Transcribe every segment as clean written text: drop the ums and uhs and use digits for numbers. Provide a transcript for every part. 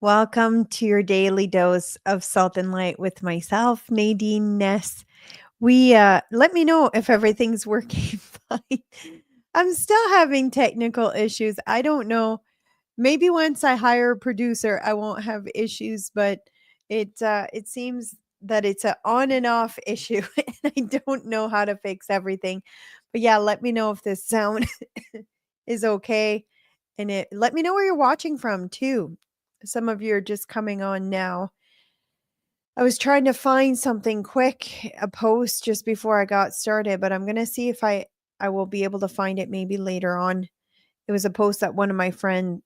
Welcome to your daily dose of salt and light with myself, Nadine Ness. We let me know if everything's working fine. I'm still having technical issues. I don't know. Maybe once I hire a producer, I won't have issues, but it seems that it's an on and off issue, and I don't know how to fix everything. But yeah, let me know if this sound is okay, and let me know where you're watching from too. Some of you are just coming on now. I was trying to find something quick, a post just before I got started, but I'm going to see if I will be able to find it maybe later on. It was a post that one of my friends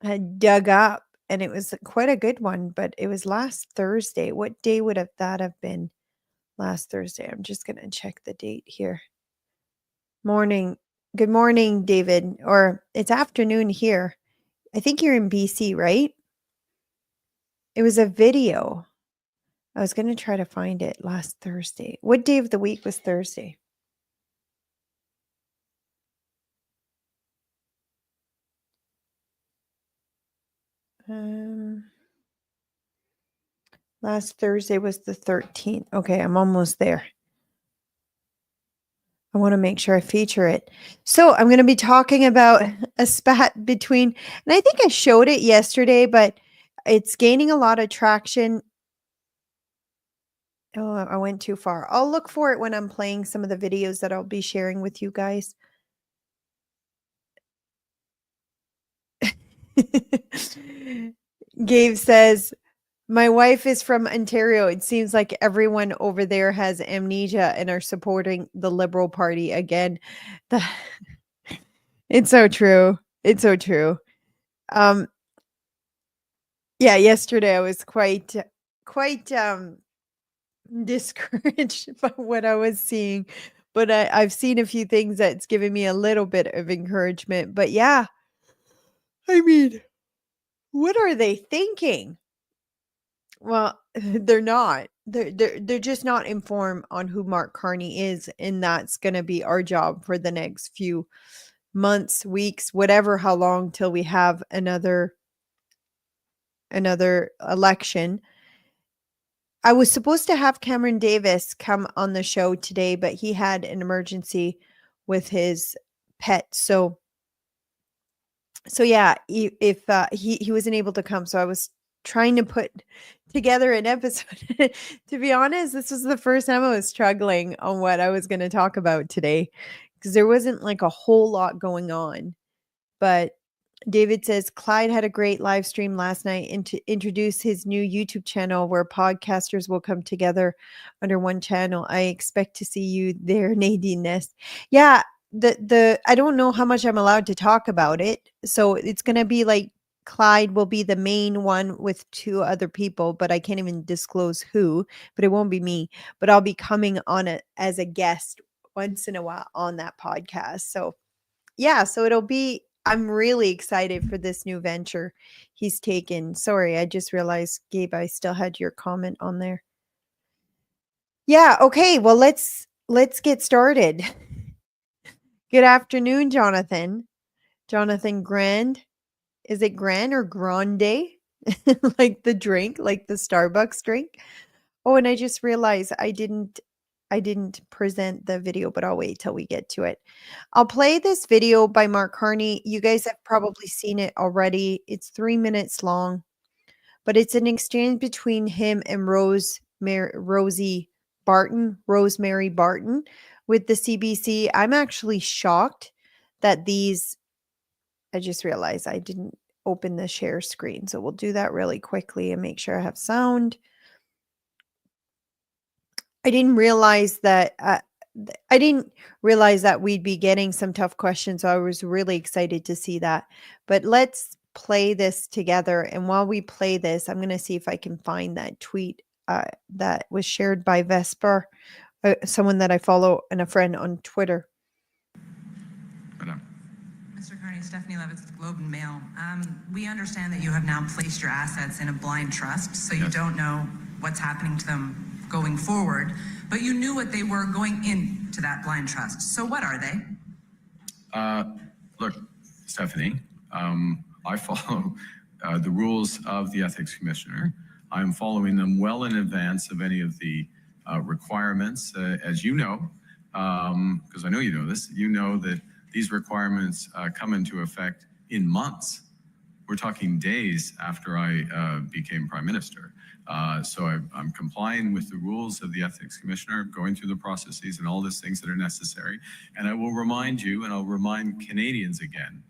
had dug up, and it was quite a good one, but it was last Thursday. What day would that have been? Last Thursday. I'm just going to check the date here. Morning. Good morning, David, or it's afternoon here. I think you're in BC, right? It was a video. I was going to try to find it last Thursday. What day of the week was Thursday? Last Thursday was the 13th. Okay, I'm almost there. I want to make sure I feature it. So I'm going to be talking about a spat between, and I think I showed it yesterday, but it's gaining a lot of traction. Oh, I went too far. I'll look for it when I'm playing some of the videos that I'll be sharing with you guys. Gabe says, my wife is from Ontario. It seems like everyone over there has amnesia and are supporting the Liberal Party again. It's so true. It's so true. Yeah, yesterday I was quite discouraged by what I was seeing, but I've seen a few things that's given me a little bit of encouragement. But yeah, I mean, what are they thinking? Well, they're not. They're just not informed on who Mark Carney is, and that's going to be our job for the next few months, weeks, whatever, how long till we have another election. I was supposed to have Cameron Davis come on the show today, but he had an emergency with his pet. So yeah, if he wasn't able to come, so I was trying to put together an episode. To be honest, this was the first time I was struggling on what I was going to talk about today, because there wasn't like a whole lot going on. But David says Clyde had a great live stream last night and to introduce his new YouTube channel where podcasters will come together under one channel. I expect to see you there, Nadine Nest. Yeah, the I don't know how much I'm allowed to talk about it. So it's gonna be like Clyde will be the main one with two other people, but I can't even disclose who, but it won't be me. But I'll be coming on it as a guest once in a while on that podcast. So yeah, so I'm really excited for this new venture he's taken. Sorry, I just realized, Gabe, I still had your comment on there. Yeah, okay, well let's get started. Good afternoon, Jonathan. Jonathan Grand. Is it Grand or Grande? Like the drink, like the Starbucks drink? Oh, and I just realized I didn't present the video, but I'll wait till we get to it. I'll play this video by Mark Carney. You guys have probably seen it already. It's 3 minutes long, but it's an exchange between him and Rosemary Barton with the CBC. I'm actually shocked that I just realized I didn't open the share screen. So we'll do that really quickly and make sure I have sound. I didn't realize that we'd be getting some tough questions. So I was really excited to see that. But let's play this together. And while we play this, I'm going to see if I can find that tweet that was shared by Vesper, someone that I follow and a friend on Twitter. Mr. Carney, Stephanie Levitz with Globe and Mail. We understand that you have now placed your assets in a blind trust, so you don't know what's happening to them going forward, but you knew what they were going into that blind trust. So what are they? Look, Stephanie, I follow the rules of the ethics commissioner. I'm following them well in advance of any of the requirements, as you know, because I know you know this. You know that these requirements come into effect in months. We're talking days after I became Prime Minister. So I'm complying with the rules of the ethics commissioner, going through the processes and all these things that are necessary. And I will remind you, and I'll remind Canadians again,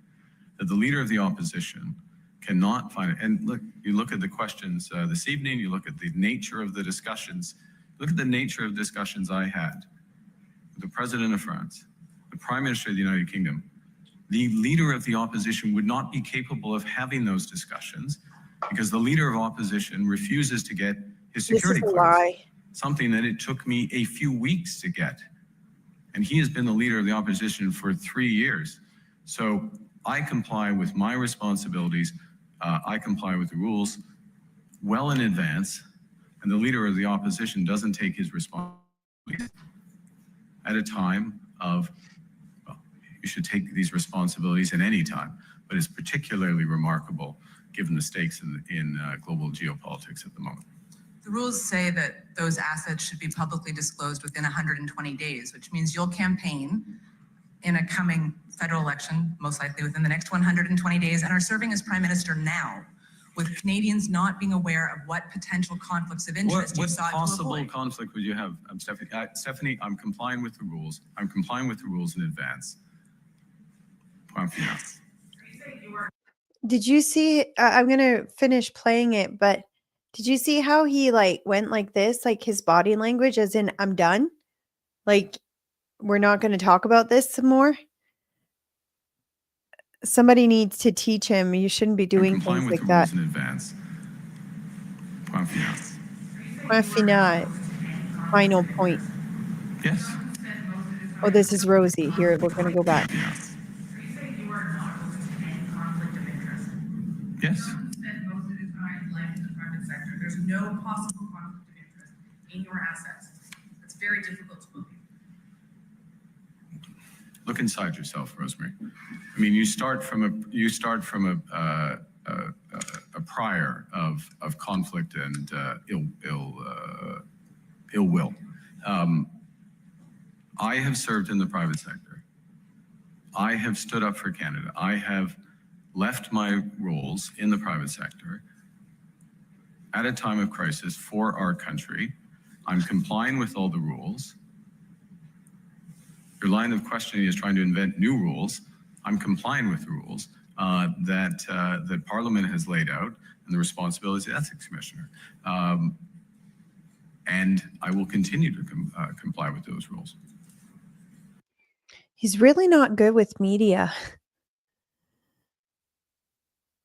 that the leader of the opposition cannot find it. And look, you look at the questions this evening, you look at the nature of the discussions, look at the nature of discussions I had with the President of France, the Prime Minister of the United Kingdom. The leader of the opposition would not be capable of having those discussions because the leader of opposition refuses to get his security clearance, something that it took me a few weeks to get. And he has been the leader of the opposition for 3 years. So I comply with my responsibilities. I comply with the rules well in advance. And the leader of the opposition doesn't take his responsibilities at a time of, well, you should take these responsibilities at any time, but it's particularly remarkable given the stakes in global geopolitics at the moment. The rules say that those assets should be publicly disclosed within 120 days, which means you'll campaign in a coming federal election, most likely within the next 120 days, and are serving as Prime Minister now, with Canadians not being aware of what potential conflicts of interest you sought to avoid. What possible conflict would you have, Stephanie? Stephanie, I'm complying with the rules. I'm complying with the rules in advance. Did you see? I'm gonna finish playing it, but did you see how he like went like this, like his body language, as in "I'm done"? Like we're not going to talk about this some more. Somebody needs to teach him. You shouldn't be doing things like that. I'm complying with the rules in advance. Point final. Final point. Yes. Oh, this is Rosie. Here, we're going to go back. Yes. There's no possible conflict of interest in your assets. It's very difficult to believe. Look inside yourself, Rosemary. I mean, you start from a prior of conflict and ill will. I have served in the private sector. I have stood up for Canada. I have left my roles in the private sector at a time of crisis for our country. I'm complying with all the rules. Your line of questioning is trying to invent new rules. I'm complying with the rules that Parliament has laid out and the responsibilities of the Ethics Commissioner. And I will continue to comply with those rules. He's really not good with media.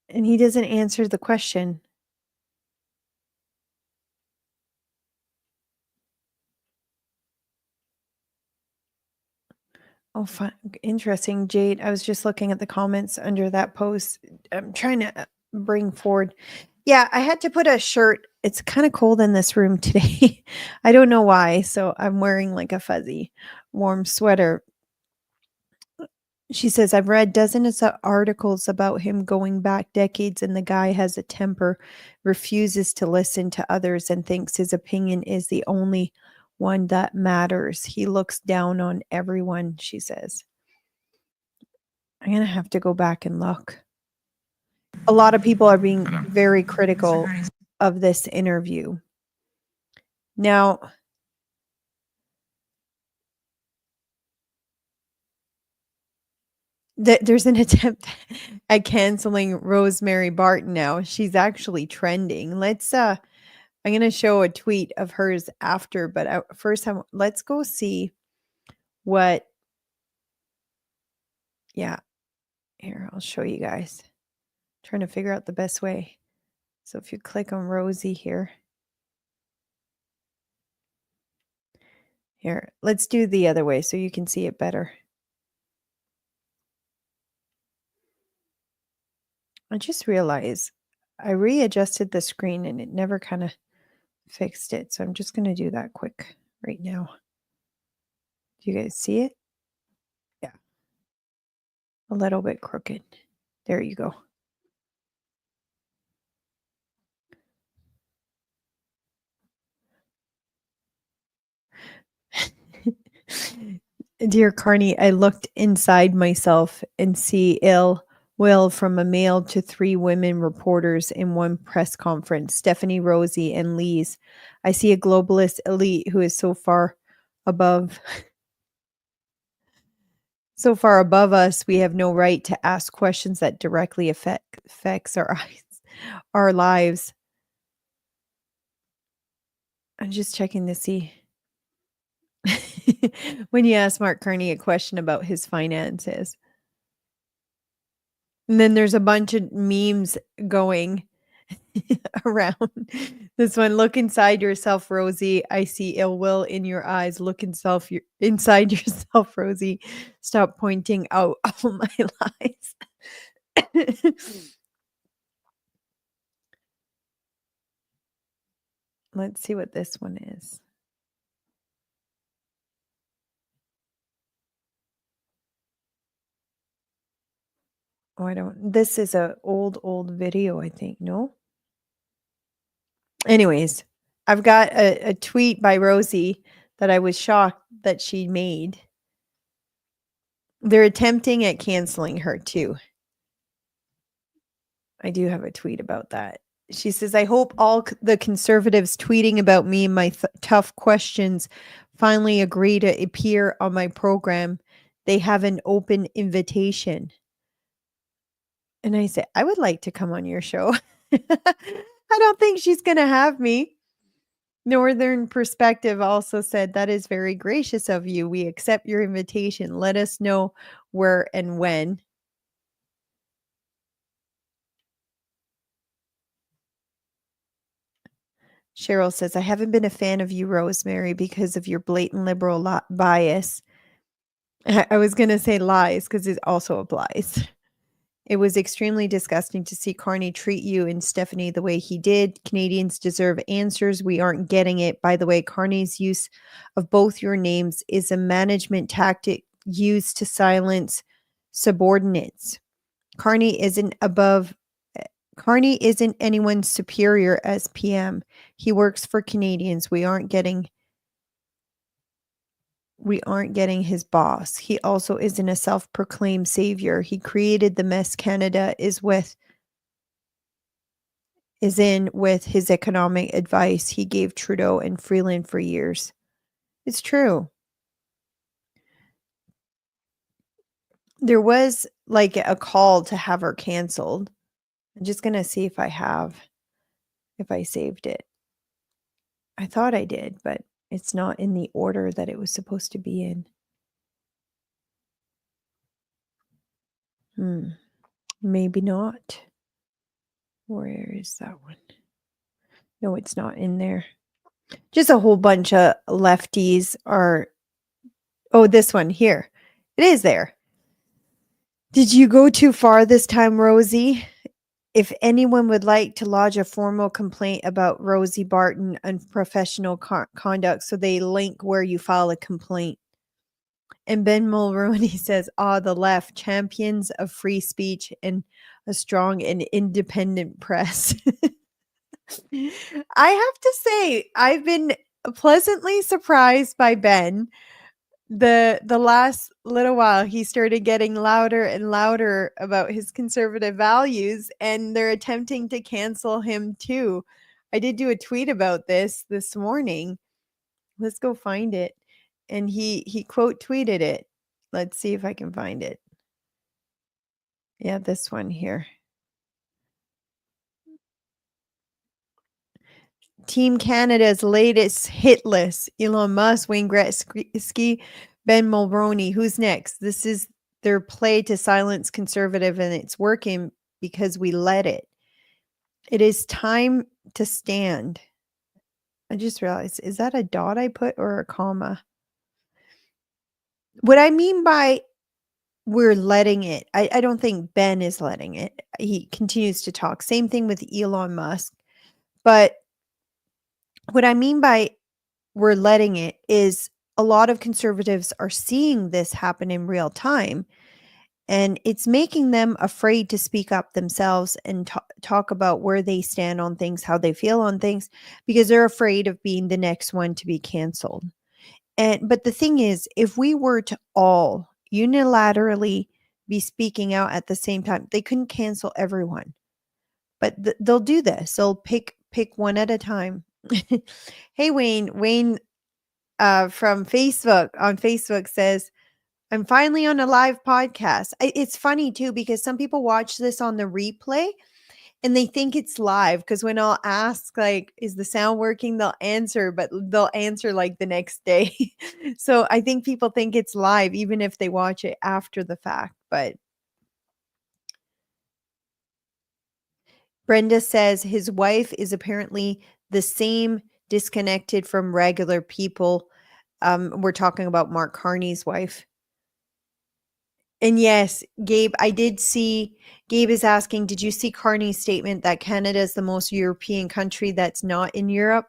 And he doesn't answer the question. Oh, fun. Interesting, Jade. I was just looking at the comments under that post. I'm trying to bring forward. Yeah, I had to put a shirt. It's kind of cold in this room today. I don't know why. So I'm wearing like a fuzzy warm sweater. She says, I've read dozens of articles about him going back decades, and the guy has a temper, refuses to listen to others, and thinks his opinion is the only one that matters. He looks down on everyone, she says. I'm going to have to go back and look. A lot of people are being very critical of this interview. Now, there's an attempt at canceling Rosemary Barton now. She's actually trending. I'm going to show a tweet of hers after, but first let's go see what, yeah, here, I'll show you guys. Trying to figure out the best way. So if you click on Rosie here, let's do the other way so you can see it better. I just realized I readjusted the screen and it never kind of fixed it. So I'm just going to do that quick right now. Do you guys see it? Yeah. A little bit crooked. There you go. Dear Carney, I looked inside myself and see ill will from a male to 3 women reporters in one press conference, Stephanie, Rosie, and Lise. I see a globalist elite who is above so far above us, we have no right to ask questions that directly affects our lives. I'm just checking to see. When you ask Mark Carney a question about his finances. And then there's a bunch of memes going around. This one, look inside yourself, Rosie. I see ill will in your eyes. Look inside yourself, Rosie. Stop pointing out all my lies. Let's see what this one is. Oh, I don't. This is a old video, I think. No. Anyways, I've got a tweet by Rosie that I was shocked that she made. They're attempting at canceling her too. I do have a tweet about that. She says, I hope all the conservatives tweeting about me and my tough questions finally agree to appear on my program. They have an open invitation. And I said, I would like to come on your show. I don't think she's going to have me. Northern Perspective also said, that is very gracious of you. We accept your invitation. Let us know where and when. Cheryl says, I haven't been a fan of you, Rosemary, because of your blatant liberal bias. I was going to say lies because it also applies. It was extremely disgusting to see Carney treat you and Stephanie the way he did. Canadians deserve answers. We aren't getting it. By the way, Carney's use of both your names is a management tactic used to silence subordinates. Carney isn't anyone's superior as PM. He works for Canadians. We aren't getting his boss. He also isn't a self-proclaimed savior. He created the mess Canada is in with his economic advice he gave Trudeau and Freeland for years. It's true. There was like a call to have her canceled. I'm just going to see if I saved it. I thought I did, but it's not in the order that it was supposed to be in. Maybe not. Where is that one? No, it's not in there. Just a whole bunch of lefties are. Oh, this one here. It is there. Did you go too far this time, Rosie? If anyone would like to lodge a formal complaint about Rosie Barton unprofessional conduct, so they link where you file a complaint. And Ben Mulroney says, the left, champions of free speech and a strong and independent press. I have to say, I've been pleasantly surprised by Ben. The last little while, he started getting louder and louder about his conservative values, and they're attempting to cancel him too. I did do a tweet about this morning. Let's go find it. And he quote tweeted it. Let's see if I can find it. Yeah, this one here. Team Canada's latest hit list. Elon Musk, Wayne Gretzky, Ben Mulroney. Who's next? This is their play to silence conservative, and it's working because we let it. It is time to stand. I just realized, is that a dot I put or a comma? What I mean by we're letting it, I don't think Ben is letting it. He continues to talk. Same thing with Elon Musk. But what I mean by we're letting it is a lot of conservatives are seeing this happen in real time, and it's making them afraid to speak up themselves and talk about where they stand on things, how they feel on things, because they're afraid of being the next one to be canceled. But the thing is, if we were to all unilaterally be speaking out at the same time, they couldn't cancel everyone. But they'll do this. They'll pick one at a time. Hey Wayne from Facebook on Facebook says, I'm finally on a live podcast. It's funny too because some people watch this on the replay and they think it's live because when I'll ask, like, is the sound working? They'll answer, but they'll answer like the next day. So I think people think it's live even if they watch it after the fact. But Brenda says his wife is apparently the same, disconnected from regular people. We're talking about Mark Carney's wife. And yes, Gabe, I did see. Gabe is asking, did you see Carney's statement that Canada is the most European country that's not in Europe?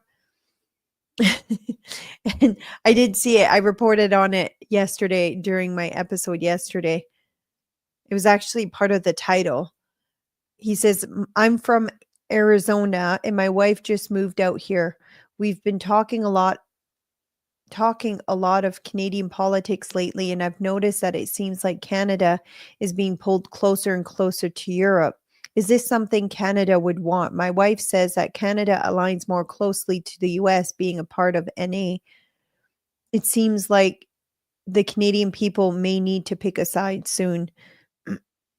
And I did see it. I reported on it yesterday during my episode yesterday. It was actually part of the title. He says, I'm from Arizona and my wife just moved out here. We've been talking a lot of Canadian politics lately, and I've noticed that it seems like Canada is being pulled closer and closer to Europe. Is this something Canada would want? My wife says that Canada aligns more closely to the US being a part of NA. It seems like the Canadian people may need to pick a side soon.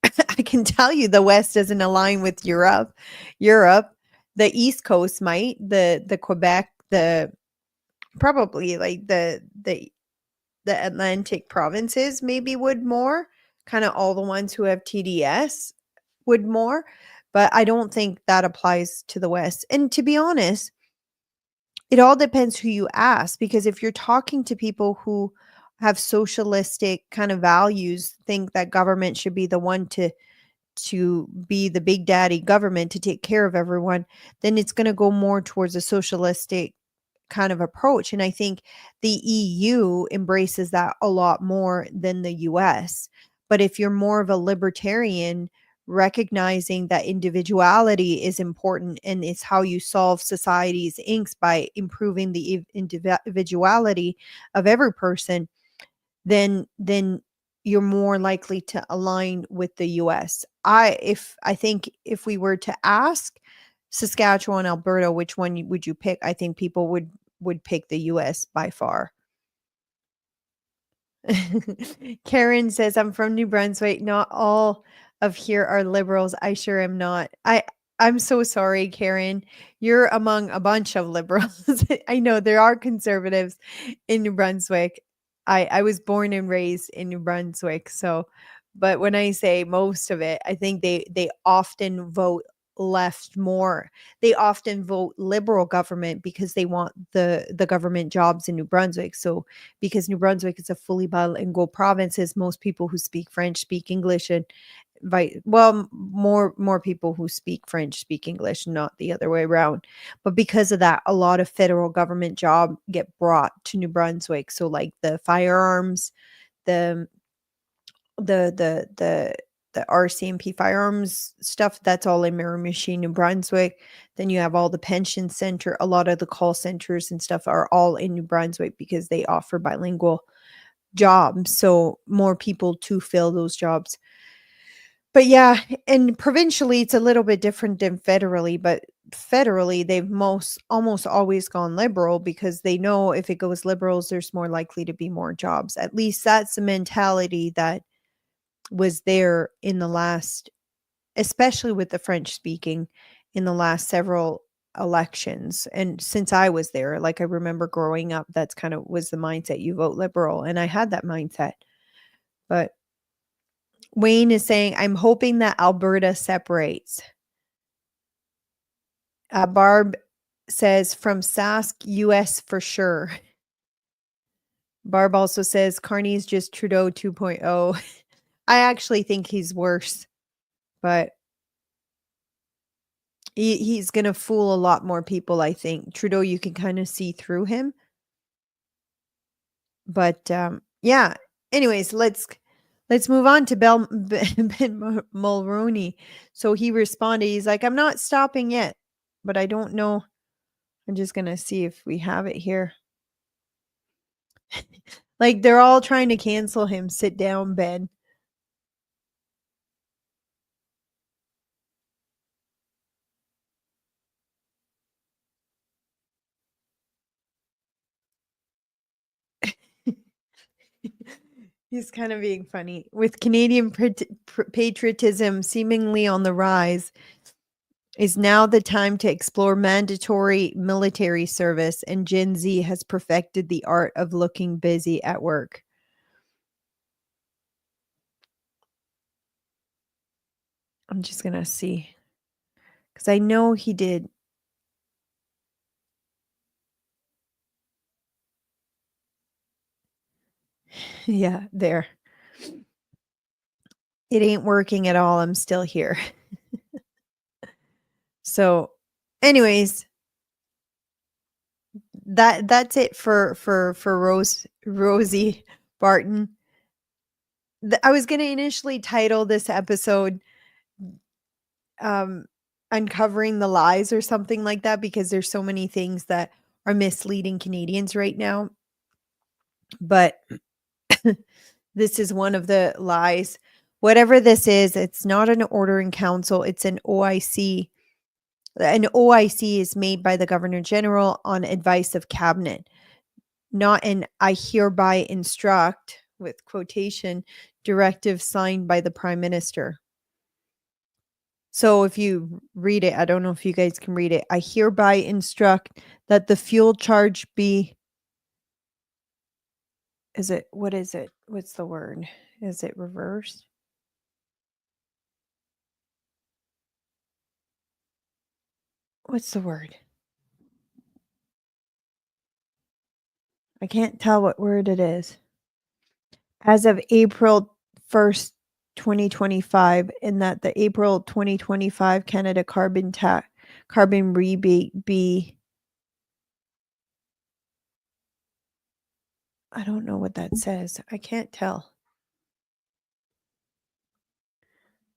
I can tell you the West doesn't align with Europe. The East Coast might, the Quebec, the probably like the Atlantic provinces maybe would more, kind of all the ones who have TDS would more, but I don't think that applies to the West. And to be honest, it all depends who you ask, because if you're talking to people who have socialistic kind of values, think that government should be the one to be the big daddy government to take care of everyone, then it's going to go more towards a socialistic kind of approach. And I think the EU embraces that a lot more than the US. But if you're more of a libertarian, recognizing that individuality is important and it's how you solve society's inks by improving the individuality of every person, then you're more likely to align with the US. I think if we were to ask Saskatchewan, Alberta, which one would you pick? I think people would pick the US by far. Karen says, I'm from New Brunswick. Not all of here are liberals. I sure am not. I'm so sorry, Karen. You're among a bunch of liberals. I know there are conservatives in New Brunswick. I was born and raised in New Brunswick. So, but when I say most of it, I think they often vote left more. They often vote liberal government because they want the government jobs in New Brunswick. So because New Brunswick is a fully bilingual province, most people who speak French speak English, and more people who speak French speak English, not the other way around. But because of that, a lot of federal government jobs get brought to New Brunswick. So like the firearms, the the RCMP firearms stuff, that's all in Miramichi, New Brunswick. Then you have all the pension center, a lot of the call centers and stuff are all in New Brunswick because they offer bilingual jobs. So more people to fill those jobs. But yeah, and provincially it's a little bit different than federally, but federally they've almost always gone liberal because they know if it goes liberals, there's more likely to be more jobs. At least that's the mentality that was there in the last, especially with the French speaking, in the last several elections. And since I was there, like I remember growing up, that's kind of was the mindset. You vote liberal. And I had that mindset. But Wayne is saying, I'm hoping that Alberta separates. Barb says, from Sask, US for sure. Barb also says, Carney's just Trudeau 2.0. I actually think he's worse, but he's going to fool a lot more people, I think. Trudeau, you can kind of see through him. But yeah, anyways, let's move on to Ben Mulroney. So he responded, he's like, I'm not stopping yet, but I don't know. I'm just going to see if we have it here. Like they're all trying to cancel him. Sit down, Ben. He's kind of being funny. With Canadian patriotism seemingly on the rise, is now the time to explore mandatory military service, and Gen Z has perfected the art of looking busy at work. I'm just going to see. Because I know he did. Yeah, there. It ain't working at all. I'm still here. So, anyways, that's it for Rosie Barton. I was going to initially title this episode uncovering the lies or something like that, because there's so many things that are misleading Canadians right now. But this is one of the lies. Whatever this is, it's not an order in council, it's an OIC. An OIC is made by the Governor General on advice of cabinet, not an I hereby instruct, with quotation, directive signed by the Prime Minister. So if you read it, I don't know if you guys can read it. I hereby instruct that the fuel charge be, what is it? What's the word? Is it reversed? What's the word? I can't tell what word it is. As of April 1st, 2025, and that the April 2025 Canada carbon rebate be, I don't know what that says. I can't tell.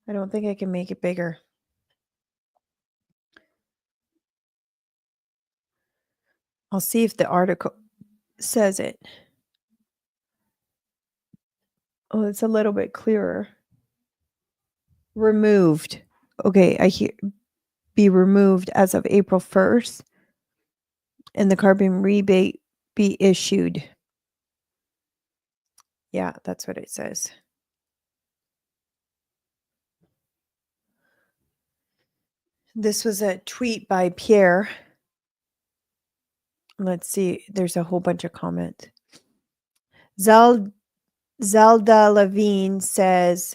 I don't think I can make it bigger. I'll see if the article says it. Oh, it's a little bit clearer. Removed. Okay, I hear be removed as of April 1st, and the carbon rebate be issued. Yeah, that's what it says. This was a tweet by Pierre. Let's see. There's a whole bunch of comments. Zelda Levine says,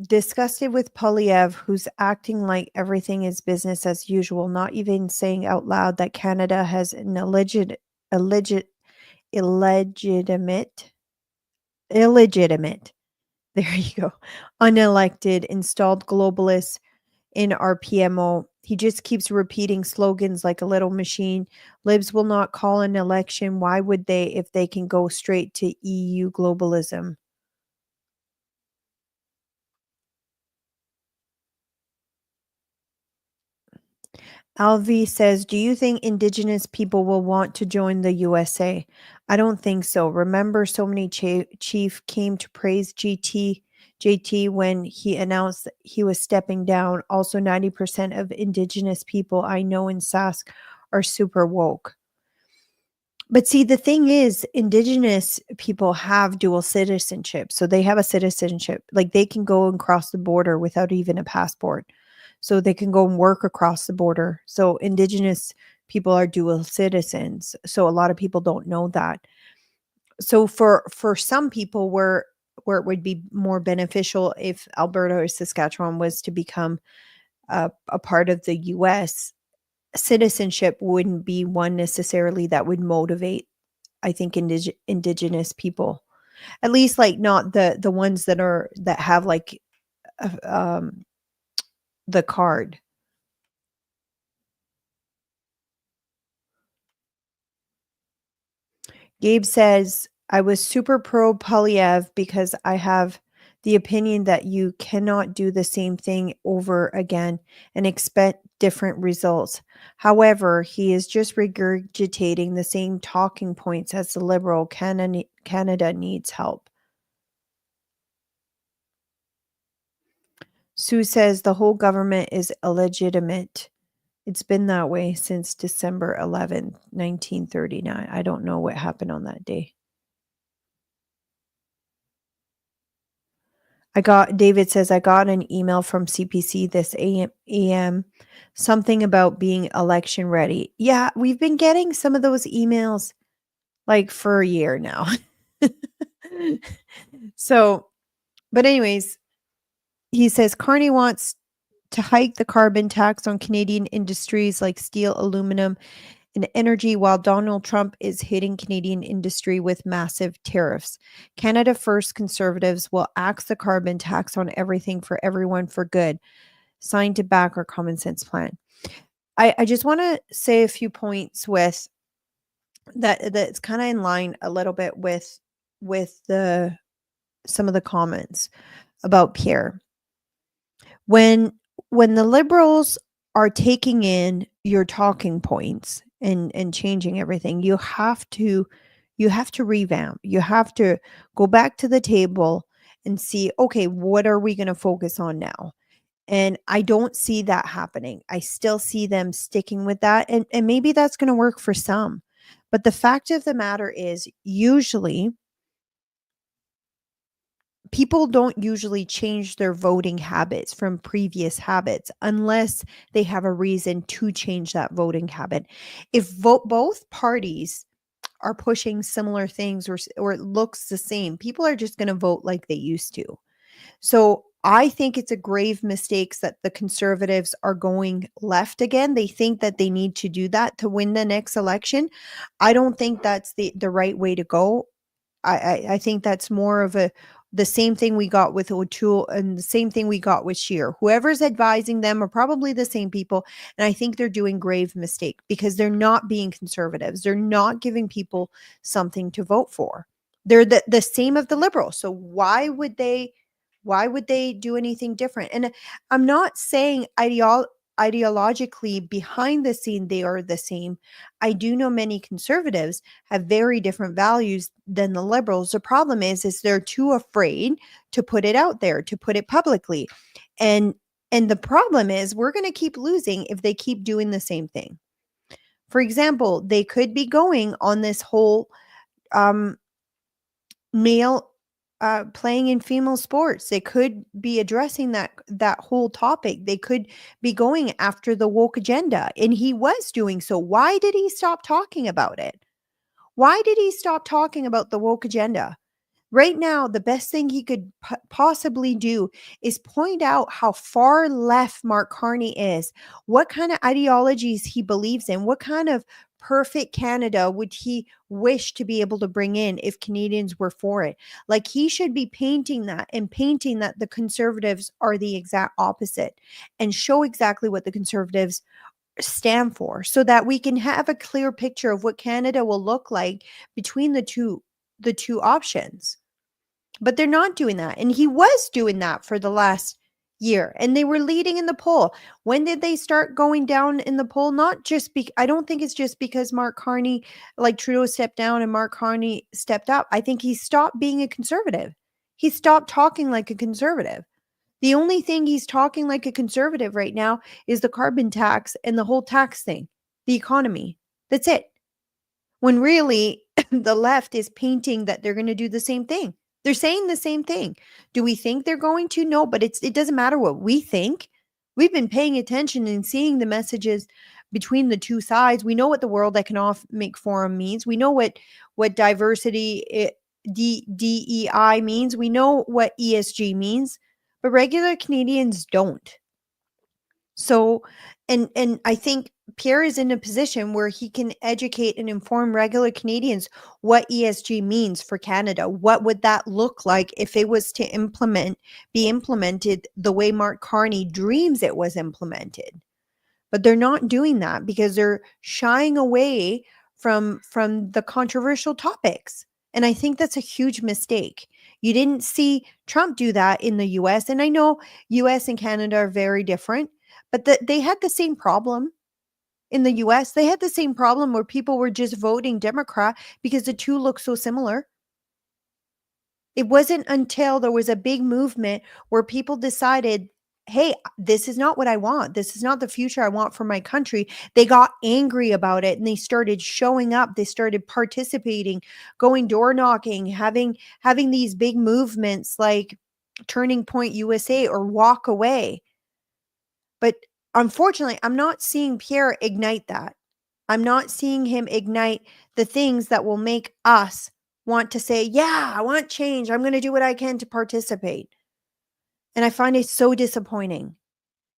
disgusted with Polyev, who's acting like everything is business as usual, not even saying out loud that Canada has an illegitimate, there you go, unelected, installed globalist in our PMO. He just keeps repeating slogans like a little machine. Libs will not call an election. Why would they if they can go straight to EU globalism? Alvi says, do you think Indigenous people will want to join the USA? I don't think so. Remember, so many chief came to praise JT when he announced that he was stepping down. Also, 90% of Indigenous people I know in Sask are super woke. But see, the thing is, Indigenous people have dual citizenship. So they have a citizenship. Like they can go and cross the border without even a passport. So they can go and work across the border. So Indigenous people are dual citizens. So a lot of people don't know that. So for some people where it would be more beneficial if Alberta or Saskatchewan was to become a part of the US, citizenship wouldn't be one necessarily that would motivate, I think, Indigenous people, at least like not the ones that have like the card. Gabe says, I was super pro Polyev because I have the opinion that you cannot do the same thing over again and expect different results. However, he is just regurgitating the same talking points as the Liberal Canada needs help. Sue says the whole government is illegitimate. It's been that way since December 11th, 1939. I don't know what happened on that day. David says, I got an email from CPC this AM, something about being election ready. Yeah, we've been getting some of those emails like for a year now. So, but anyways, he says Carney wants to hike the carbon tax on Canadian industries like steel, aluminum, and energy, while Donald Trump is hitting Canadian industry with massive tariffs. Canada First Conservatives will axe the carbon tax on everything for everyone for good. Signed to back our common sense plan. I just want to say a few points with that's kind of in line a little bit with the some of the comments about Pierre. When the Liberals are taking in your talking points and changing everything, you have to revamp. You have to go back to the table and see, okay, what are we going to focus on now? And I don't see that happening. I still see them sticking with that. And maybe that's going to work for some. But the fact of the matter is, usually people don't usually change their voting habits from previous habits unless they have a reason to change that voting habit. If both parties are pushing similar things or it looks the same, people are just going to vote like they used to. So I think it's a grave mistake that the Conservatives are going left again. They think that they need to do that to win the next election. I don't think that's the right way to go. I think that's more of the same thing we got with O'Toole and the same thing we got with Scheer. Whoever's advising them are probably the same people. And I think they're doing grave mistake because they're not being conservatives. They're not giving people something to vote for. They're the same of the Liberals. So why would they do anything different? And I'm not saying ideologically behind the scene they are the same. I do know many conservatives have very different values than the Liberals. The problem is they're too afraid to put it out there, to put it publicly. And the problem is we're going to keep losing if they keep doing the same thing. For example, they could be going on this whole male playing in female sports. They could be addressing that whole topic. They could be going after the woke agenda, and he was doing so. Why did he stop talking about it? Why did he stop talking about the woke agenda? Right now, the best thing he could possibly do is point out how far left Mark Carney is, what kind of ideologies he believes in, what kind of perfect Canada would he wish to be able to bring in if Canadians were for it. Like, he should be painting that and painting that the Conservatives are the exact opposite and show exactly what the Conservatives stand for so that we can have a clear picture of what Canada will look like between the two options. But they're not doing that. And he was doing that for the last year, and they were leading in the poll. When did they start going down in the poll? Not just I don't think it's just because Mark Carney, like Trudeau stepped down and Mark Carney stepped up. I think he stopped being a conservative. He stopped talking like a conservative. The only thing he's talking like a conservative right now is the carbon tax and the whole tax thing, the economy. That's it. When really the left is painting that they're going to do the same thing. They're saying the same thing. Do we think they're going to? No, but it doesn't matter what we think. We've been paying attention and seeing the messages between the two sides. We know what the World Economic Forum means. We know what diversity DEI means. We know what ESG means, but regular Canadians don't. So, and I think Pierre is in a position where he can educate and inform regular Canadians what ESG means for Canada. What would that look like if it was to be implemented the way Mark Carney dreams it was implemented? But they're not doing that because they're shying away from the controversial topics. And I think that's a huge mistake. You didn't see Trump do that in the US. And I know US and Canada are very different, but they had the same problem in the US. They had the same problem where people were just voting Democrat because the two look so similar. It wasn't until there was a big movement where people decided, hey, this is not what I want. This is not the future I want for my country. They got angry about it and they started showing up. They started participating, going door knocking, having these big movements like Turning Point USA or Walk Away. But unfortunately, I'm not seeing Pierre ignite that. I'm not seeing him ignite the things that will make us want to say, yeah, I want change. I'm going to do what I can to participate. And I find it so disappointing.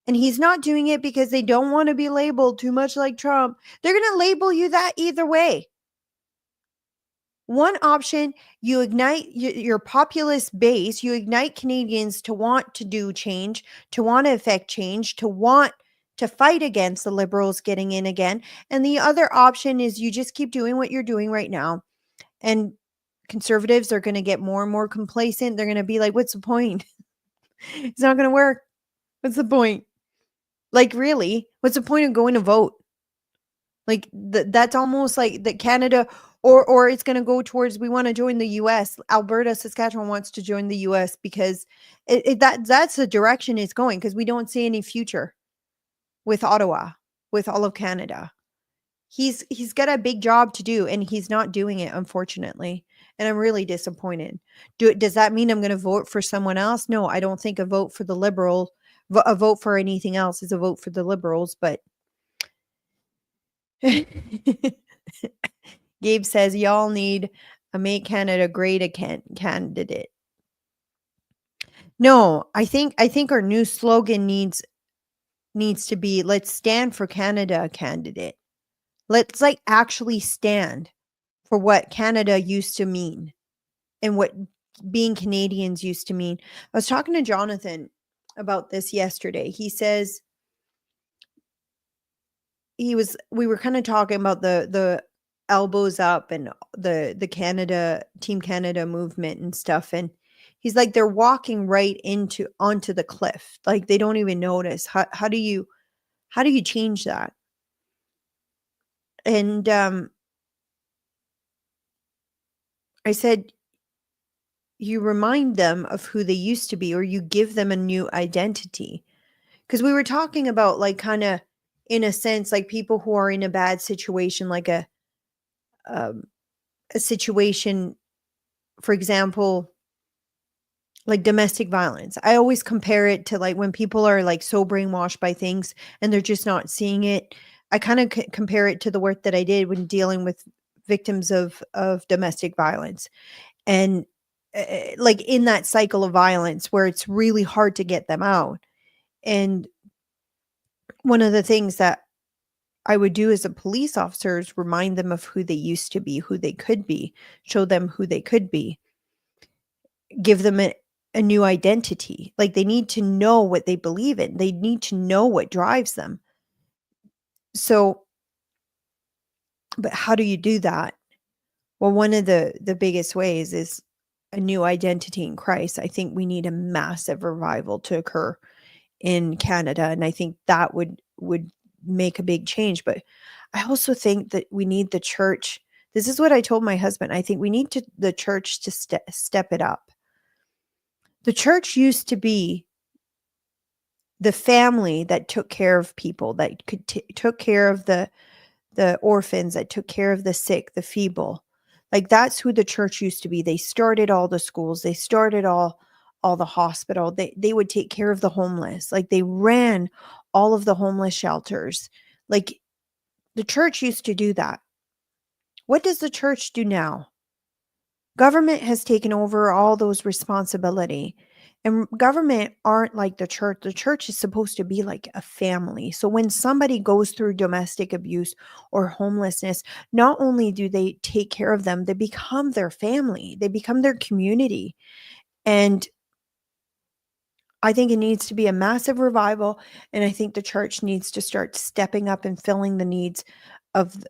And he's not doing it because they don't want to be labeled too much like Trump. They're going to label you that either way. One option, you ignite your populist base, you ignite Canadians to want to do change, to want to affect change, to want to fight against the Liberals getting in again. And the other option is you just keep doing what you're doing right now. And Conservatives are going to get more and more complacent. They're going to be like, what's the point? It's not going to work. What's the point? Like, really? What's the point of going to vote? Like that's almost like that Canada or it's going to go towards we want to join the US. Alberta, Saskatchewan wants to join the US because that's the direction it's going because we don't see any future with Ottawa, with all of Canada. He's got a big job to do and he's not doing it, unfortunately. And I'm really disappointed. Does that mean I'm going to vote for someone else? No, I don't think a vote for the Liberal, a vote for anything else is a vote for the Liberals, but Gabe says y'all need a Make Canada Great candidate. No, I think our new slogan needs to be let's stand for Canada candidate. Let's like actually stand for what Canada used to mean and what being Canadians used to mean. I was talking to Jonathan about this yesterday. He says we were kind of talking about the elbows up and the Canada Team Canada movement and stuff, and he's like they're walking right onto the cliff, like they don't even notice. How do you change that? And I said you remind them of who they used to be, or you give them a new identity, because we were talking about like kind of in a sense like people who are in a bad situation, like um, a situation, for example, like domestic violence. I always compare it to like when people are like so brainwashed by things and they're just not seeing it. I kind of compare it to the work that I did when dealing with victims of domestic violence, and like in that cycle of violence where it's really hard to get them out. And one of the things that I would do as a police officer is remind them of who they used to be, who they could be, show them who they could be, give them a new identity. Like they need to know what they believe in. They need to know what drives them. So, but how do you do that? Well, one of the biggest ways is a new identity in Christ. I think we need a massive revival to occur in Canada, and I think that would make a big change. But I also think that we need the church. This is what I told my husband. I think we need the church to step it up. The church used to be the family that took care of people, that could took care of the orphans, that took care of the sick, the feeble. Like that's who the church used to be. They started all the schools. They started all the hospital. They would take care of the homeless. Like they ran all of the homeless shelters. Like the church used to do that. What does the church do now? Government has taken over all those responsibility. And government aren't like the church. The church is supposed to be like a family. So when somebody goes through domestic abuse or homelessness, not only do they take care of them, they become their family. They become their community. And I think it needs to be a massive revival. And I think the church needs to start stepping up and filling the needs of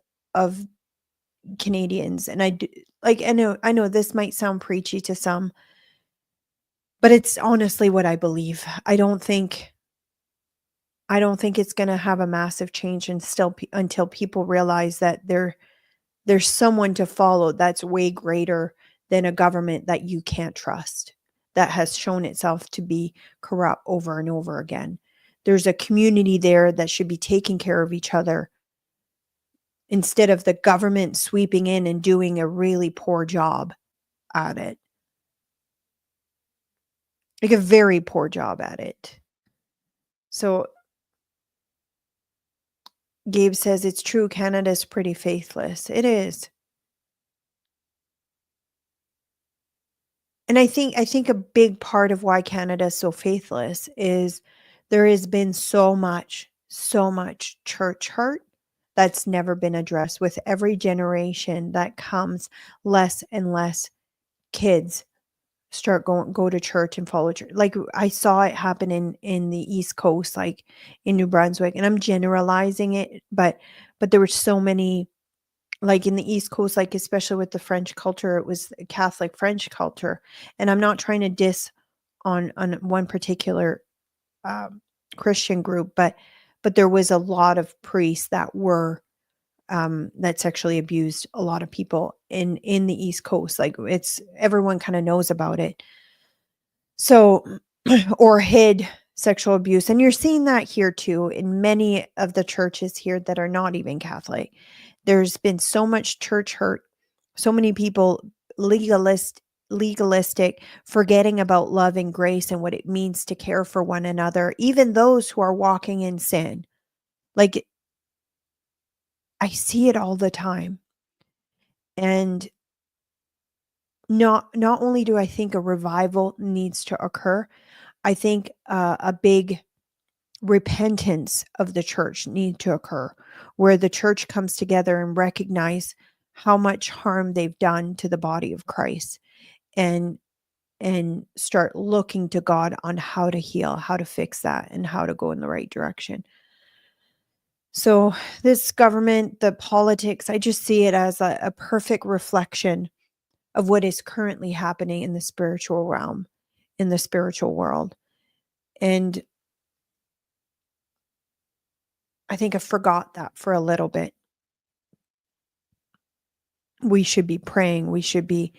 Canadians. And I know this might sound preachy to some, But it's honestly what I believe. I don't think it's gonna have a massive change and still until people realize that there's someone to follow that's way greater than a government that you can't trust, that has shown itself to be corrupt over and over again. There's a community there that should be taking care of each other instead of the government sweeping in and doing a really poor job at it. Like a very poor job at it. So Gabe says it's true, Canada's pretty faithless. It is. And I think a big part of why Canada is so faithless is there has been so much church hurt that's never been addressed. With every generation that comes, less and less kids start go to church and follow church. Like I saw it happen in the East Coast, like in New Brunswick, and I'm generalizing it, but there were so many, like in the East Coast, like especially with the French culture, it was a Catholic French culture. And I'm not trying to diss on one particular um, Christian group, but there was a lot of priests that were that sexually abused a lot of people in the East Coast. Like it's everyone kind of knows about it. So, or hid sexual abuse. And you're seeing that here too in many of the churches here that are not even Catholic. There's been so much church hurt, so many people legalistic, forgetting about love and grace and what it means to care for one another, even those who are walking in sin. Like I see it all the time. And not only do I think a revival needs to occur, I think a big repentance of the church need to occur, where the church comes together and recognize how much harm they've done to the body of Christ, and start looking to God on how to heal, how to fix that, and how to go in the right direction. So this government, the politics, I just see it as a perfect reflection of what is currently happening in the spiritual realm, in the spiritual world. And I think I forgot that for a little bit. We should be praying. We should be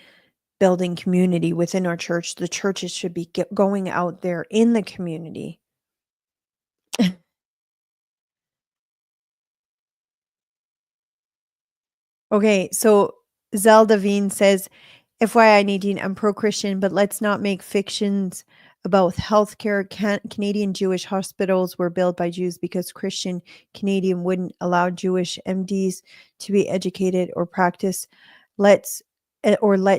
building community within our church. The churches should be going out there in the community. Okay, so Zelda Veen says, FYI, Nadine, I'm pro-Christian, but let's not make fictions about healthcare. Canadian Jewish hospitals were built by Jews because Christian Canadian wouldn't allow Jewish MDs to be educated or practice. Let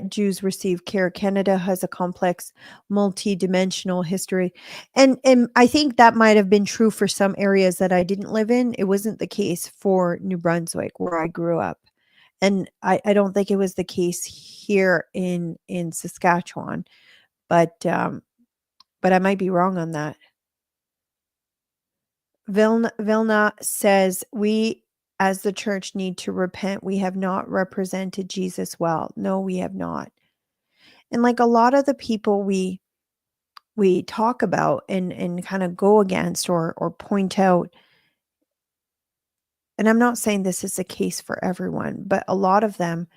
Jews receive care. Canada has a complex, multi-dimensional history. And I think that might have been true for some areas that I didn't live in. It wasn't the case for New Brunswick, where I grew up. And I don't think it was the case here in Saskatchewan, but I might be wrong on that. Vilna says, we as the church need to repent. We have not represented Jesus well. No, we have not. And like a lot of the people we talk about and kind of go against or point out, and I'm not saying this is the case for everyone, but a lot of them,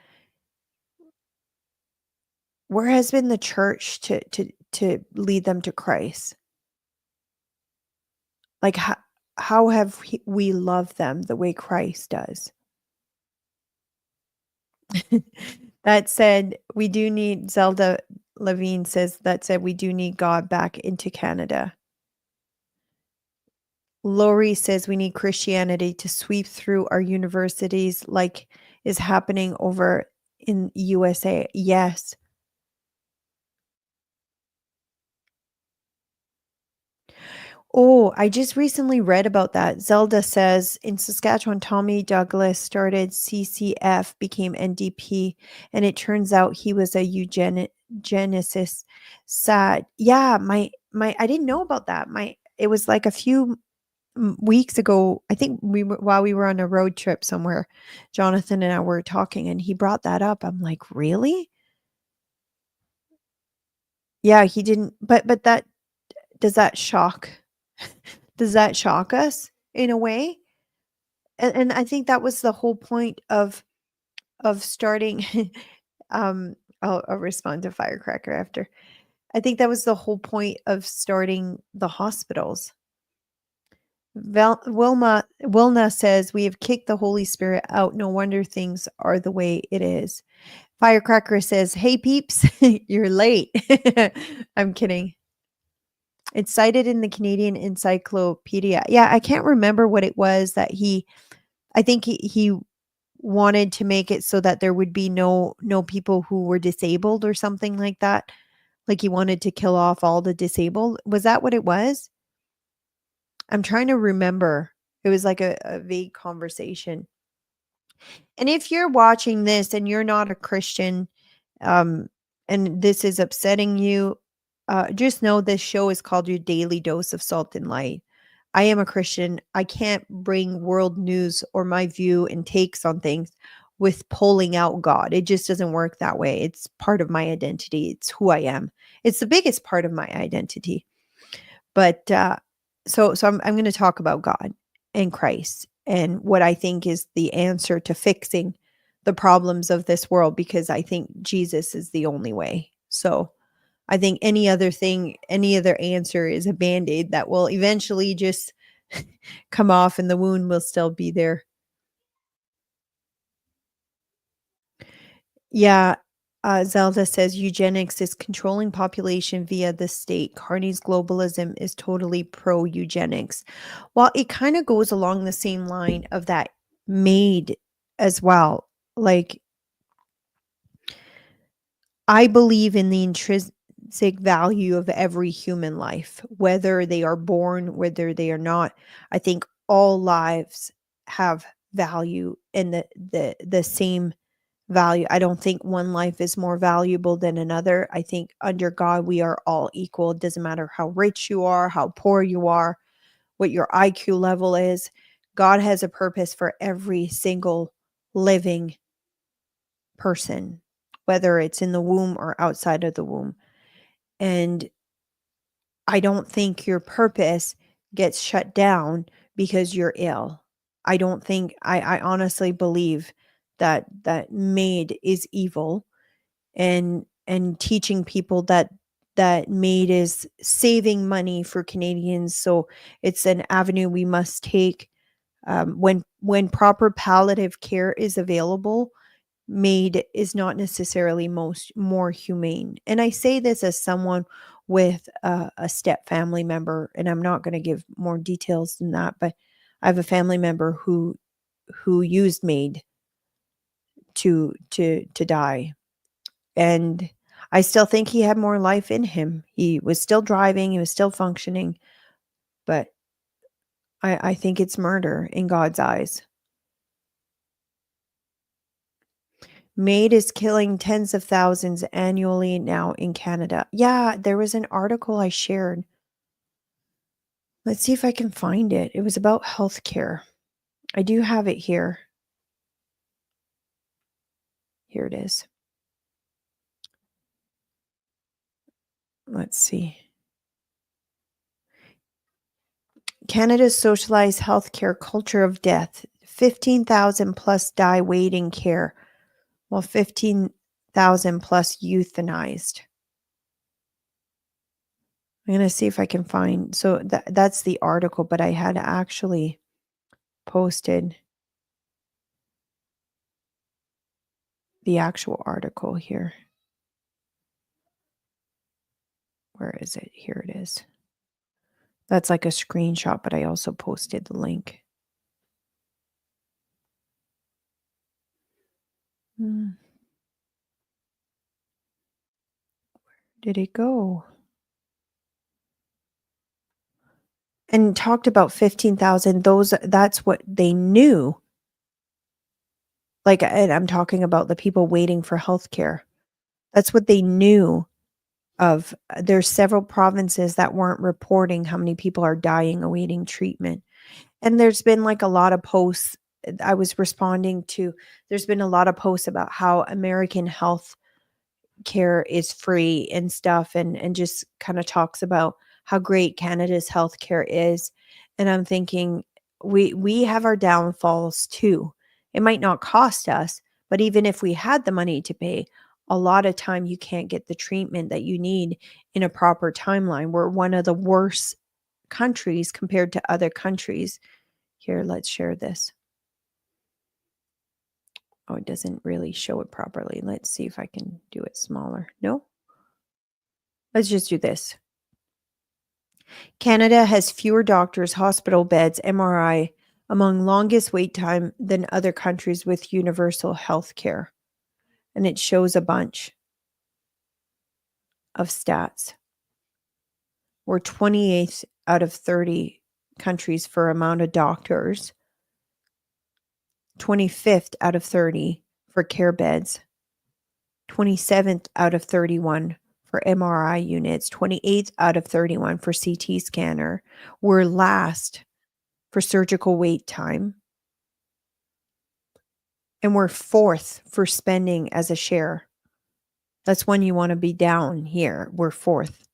where has been the church to lead them to Christ? Like how have we loved them the way Christ does? That said, we do need, Zelda Levine says, that said, we do need God back into Canada. Lori says we need Christianity to sweep through our universities like is happening over in USA. Yes. Oh, I just recently read about that. Zelda says in Saskatchewan, Tommy Douglas started CCF, became NDP, and it turns out he was a eugenicist. Sad. Yeah, my I didn't know about that. It was like a few weeks ago. I think while we were on a road trip somewhere, Jonathan and I were talking, and he brought that up. I'm like, really? Yeah, he didn't, but that does that shock does that shock us in a way? And I think that was the whole point of starting I'll respond to firecracker after. I think that was the whole point of starting the hospitals. Wilna says, "We have kicked the Holy Spirit out. No wonder things are the way it is." Firecracker says, "Hey peeps, you're late." I'm kidding. It's cited in the Canadian Encyclopedia. Yeah, I can't remember what it was that I think he wanted to make it so that there would be no people who were disabled or something like that. Like he wanted to kill off all the disabled. Was that what it was? I'm trying to remember. It was like a vague conversation. And if you're watching this and you're not a Christian, um, and this is upsetting you, just know this show is called Your Daily Dose of Salt and Light. I am a Christian. I can't bring world news or my view and takes on things with pulling out God. It just doesn't work that way. It's part of my identity. It's who I am. It's the biggest part of my identity. But so I'm going to talk about God and Christ and what I think is the answer to fixing the problems of this world, because I think Jesus is the only way. So I think any other thing, any other answer is a band-aid that will eventually just come off and the wound will still be there. Yeah. Zelda says eugenics is controlling population via the state. Carney's globalism is totally pro eugenics. Well, it kind of goes along the same line of that maid as well. Like, I believe in the intrinsic value of every human life, whether they are born, whether they are not. I think all lives have value and the same value. I don't think one life is more valuable than another. I think under God, we are all equal. It doesn't matter how rich you are, how poor you are, what your IQ level is. God has a purpose for every single living person, whether it's in the womb or outside of the womb. And I don't think your purpose gets shut down because you're ill. I honestly believe that maid is evil, and teaching people that maid is saving money for Canadians. So it's an avenue we must take. When proper palliative care is available, maid is not necessarily most more humane. And I say this as someone with a step family member, and I'm not going to give more details than that, but I have a family member who used maid to die. And I still think he had more life in him. He was still driving, he was still functioning, but I think it's murder in God's eyes. Maid is killing tens of thousands annually now in Canada. Yeah, there was an article I shared. Let's see if I can find it. It was about healthcare. I do have it here. Here it is. Let's see. Canada's socialized healthcare culture of death. 15,000 plus die waiting care, while 15,000 plus euthanized. I'm going to see if I can find. So that's the article, but I had actually posted the actual article here. Where is it? Here it is. That's like a screenshot, but I also posted the link. Where did it go? And talked about 15,000. That's what they knew. Like, and I'm talking about the people waiting for healthcare. That's what they knew of. There's several provinces that weren't reporting how many people are dying awaiting treatment. And there's been like a lot of posts I was responding to. There's been a lot of posts about how American health care is free and stuff, and just kind of talks about how great Canada's healthcare is. And I'm thinking we have our downfalls too. It might not cost us, but even if we had the money to pay, a lot of time you can't get the treatment that you need in a proper timeline. We're one of the worst countries compared to other countries. Here, let's share this. Oh, it doesn't really show it properly. Let's see if I can do it smaller. No? Let's just do this. Canada has fewer doctors, hospital beds, MRI, among longest wait time than other countries with universal health care. And it shows a bunch of stats. We're 28th out of 30 countries for amount of doctors, 25th out of 30 for care beds, 27th out of 31 for MRI units, 28th out of 31 for CT scanner. We're last for surgical wait time. And we're fourth for spending as a share. That's when you want to be down here. We're fourth.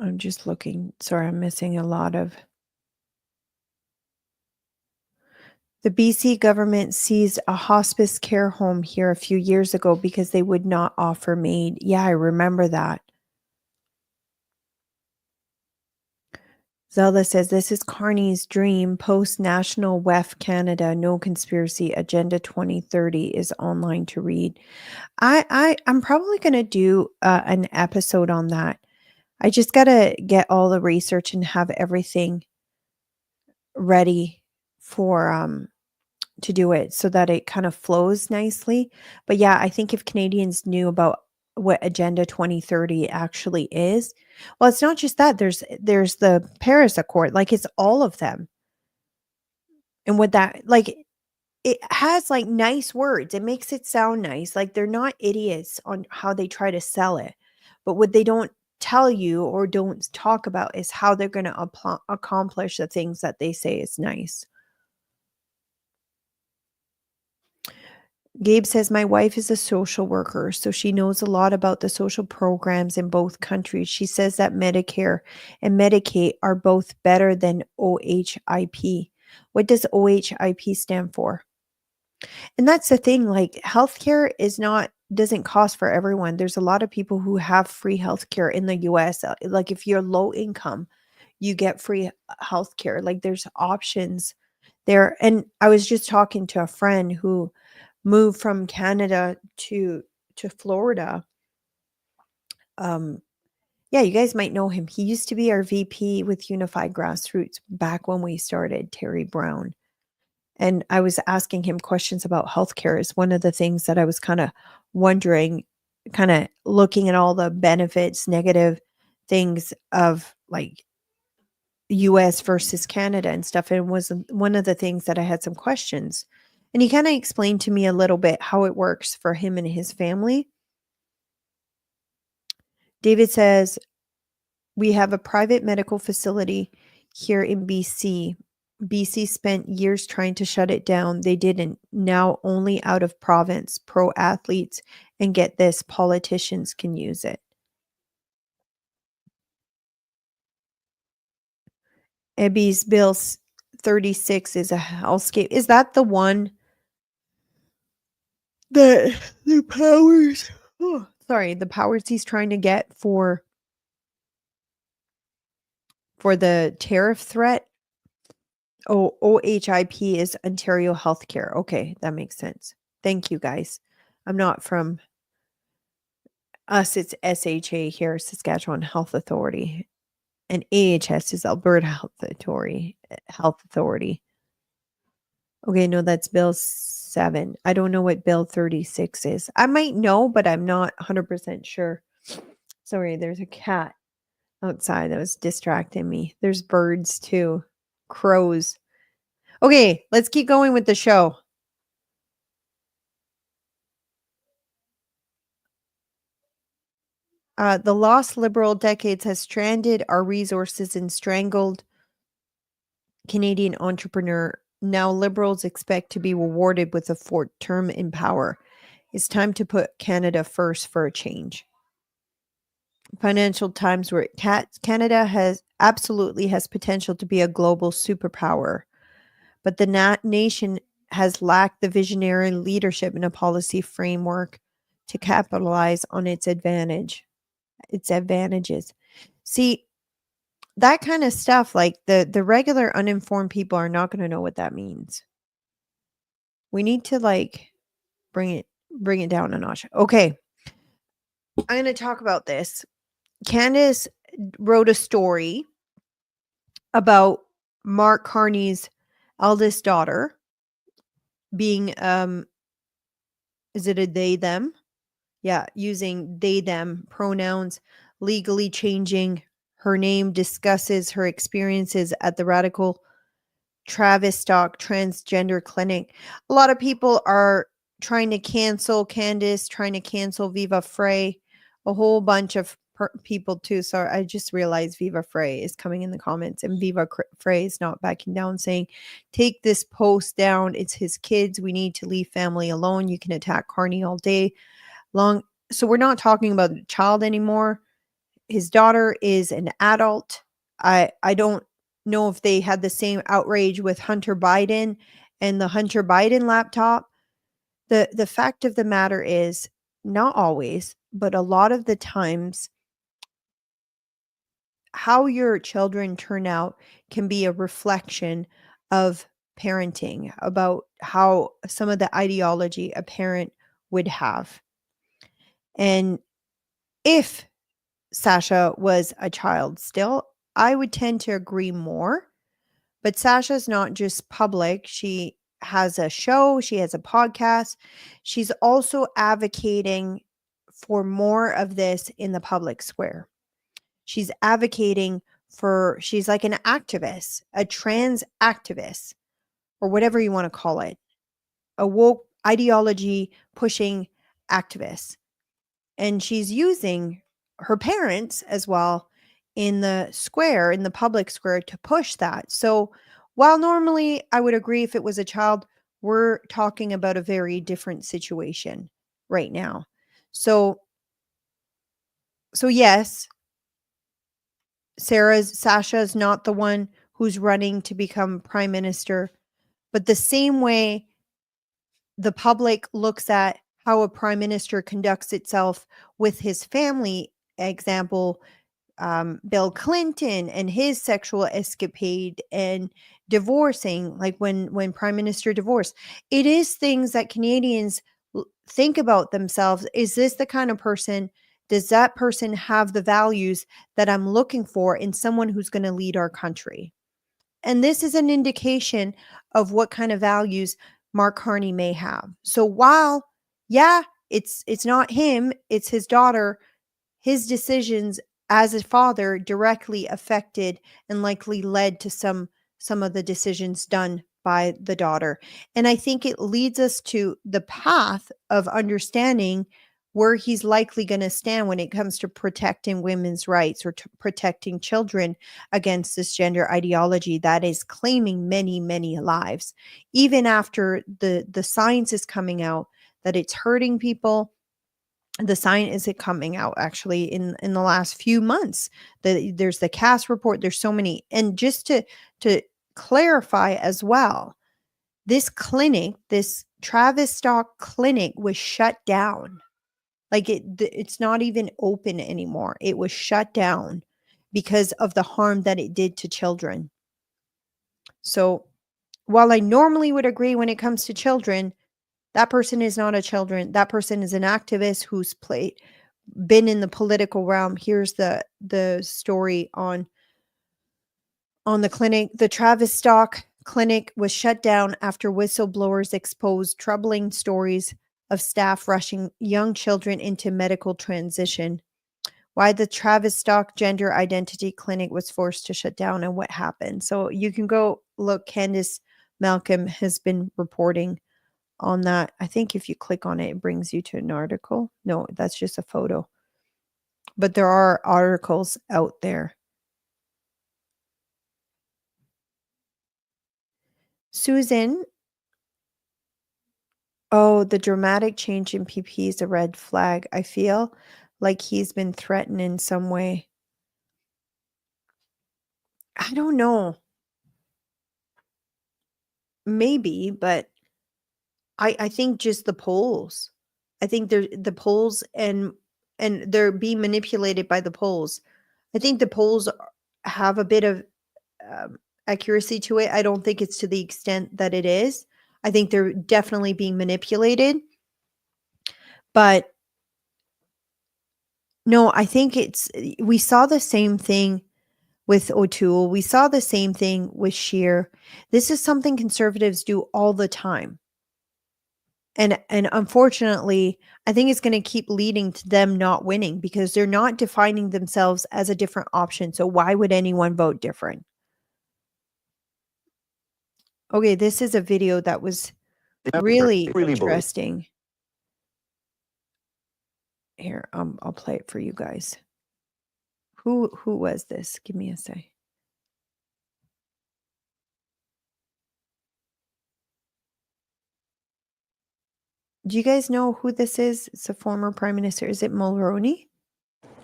I'm just looking. Sorry, I'm missing a lot of. The BC government seized a hospice care home here a few years ago because they would not offer MAID. Yeah, I remember that. Zelda says, this is Carney's dream. Post-national WEF Canada, no conspiracy. Agenda 2030 is online to read. I'm probably going to do an episode on that. I just got to get all the research and have everything ready for to do it so that it kind of flows nicely. But yeah, I think if Canadians knew about what Agenda 2030 actually is, well, it's not just that. There's the Paris Accord, like it's all of them. And what that like it has like nice words. It makes it sound nice. Like they're not idiots on how they try to sell it. But what they don't tell you or don't talk about is how they're going to accomplish the things that they say is nice. Gabe says, my wife is a social worker, so she knows a lot about the social programs in both countries. She says that Medicare and Medicaid are both better than OHIP. What does OHIP stand for? And that's the thing, like healthcare doesn't cost for everyone. There's a lot of people who have free healthcare in the US. Like if you're low income, you get free healthcare. Like there's options there. And I was just talking to a friend who moved from Canada to Florida. Yeah, you guys might know him. He used to be our VP with Unified Grassroots back when we started, Terry Brown. And I was asking him questions about healthcare. Is one of the things that I was kind of wondering, kind of looking at all the benefits, negative things of like US versus Canada and stuff. And was one of the things that I had some questions. And he kind of explained to me a little bit how it works for him and his family. David says, we have a private medical facility here in BC. BC spent years trying to shut it down. They didn't. Now only out of province, pro athletes, and get this, politicians can use it. Ebby's Bill 36 is a hellscape. Is that the one that the powers, the powers he's trying to get for the tariff threat? Oh, OHIP is Ontario Healthcare. Okay, that makes sense. Thank you, guys. I'm not from us. It's SHA here, Saskatchewan Health Authority. And AHS is Alberta Health Authority. Okay, no, that's Bill 7. I don't know what Bill 36 is. I might know, but I'm not 100% sure. Sorry, there's a cat outside that was distracting me. There's birds too. Crows. Okay, let's keep going with the show. The lost liberal decades has stranded our resources and strangled Canadian entrepreneur. Now liberals expect to be rewarded with a fourth term in power. It's time to put Canada first for a change. Financial Times, where Canada has potential to be a global superpower, but the nation has lacked the visionary leadership and a policy framework to capitalize on its advantages. See, that kind of stuff, like the regular uninformed people are not going to know what that means. We need to like bring it down a notch. Okay. I'm going to talk about this. Candace wrote a story about Mark Carney's eldest daughter being is it a they them? Yeah, using they them pronouns, legally changing her name, discusses her experiences at the radical Travistock transgender clinic. A lot of people are trying to cancel Candace, trying to cancel Viva Frey, a whole bunch of people too. So I just realized Viva Frey is coming in the comments, and Viva Frey is not backing down, saying, take this post down. It's his kids. We need to leave family alone. You can attack Carney all day long. So we're not talking about the child anymore. His daughter is an adult. I don't know if they had the same outrage with Hunter Biden and the Hunter Biden laptop. The fact of the matter is, not always, but a lot of the times, how your children turn out can be a reflection of parenting, about how some of the ideology a parent would have. And if Sasha was a child still, I would tend to agree more. But Sasha's not just public. She has a show, she has a podcast. She's also advocating for more of this in the public square. She's advocating she's like an activist, a trans activist, or whatever you want to call it, a woke ideology pushing activist. And she's using her parents as well in the public square, to push that. So while normally I would agree if it was a child, we're talking about a very different situation right now. So yes, Sasha's not the one who's running to become prime minister, but the same way the public looks at how a prime minister conducts itself with his family, example, Bill Clinton and his sexual escapade and divorcing, like when prime minister divorced, it is things that Canadians think about themselves. Is this the kind of person? Does that person have the values that I'm looking for in someone who's going to lead our country? And this is an indication of what kind of values Mark Carney may have. So while, yeah, it's not him, it's his daughter, his decisions as a father directly affected and likely led to some of the decisions done by the daughter. And I think it leads us to the path of understanding where he's likely going to stand when it comes to protecting women's rights, or to protecting children against this gender ideology that is claiming many, many lives. Even after the science is coming out that it's hurting people, the science is coming out actually in the last few months. There's the CAS report. There's so many. And just to clarify as well, this clinic, this Travistock clinic, was shut down. Like it's not even open anymore. It was shut down because of the harm that it did to children. So while I normally would agree when it comes to children, that person is not a children. That person is an activist who's been in the political realm. Here's the story on the clinic. The Travistock clinic was shut down after whistleblowers exposed troubling stories of staff rushing young children into medical transition. Why the Travistock Gender Identity Clinic was forced to shut down and what happened. So you can go look. Candace Malcolm has been reporting on that. I think if you click on it, it brings you to an article. No, that's just a photo. but there are articles out there. Susan, oh, the dramatic change in PP is a red flag. I feel like he's been threatened in some way. I don't know. Maybe, but I think just the polls. I think they're the polls and they're being manipulated by the polls. I think the polls have a bit of accuracy to it. I don't think it's to the extent that it is. I think they're definitely being manipulated. But no, I think we saw the same thing with O'Toole. We saw the same thing with Scheer. This is something conservatives do all the time. And unfortunately, I think it's going to keep leading to them not winning because they're not defining themselves as a different option. So why would anyone vote different? Okay, this is a video that was really interesting. Here, I'll play it for you guys. Who was this? Give me a sec. Do you guys know who this is? It's a former prime minister. Is it Mulroney?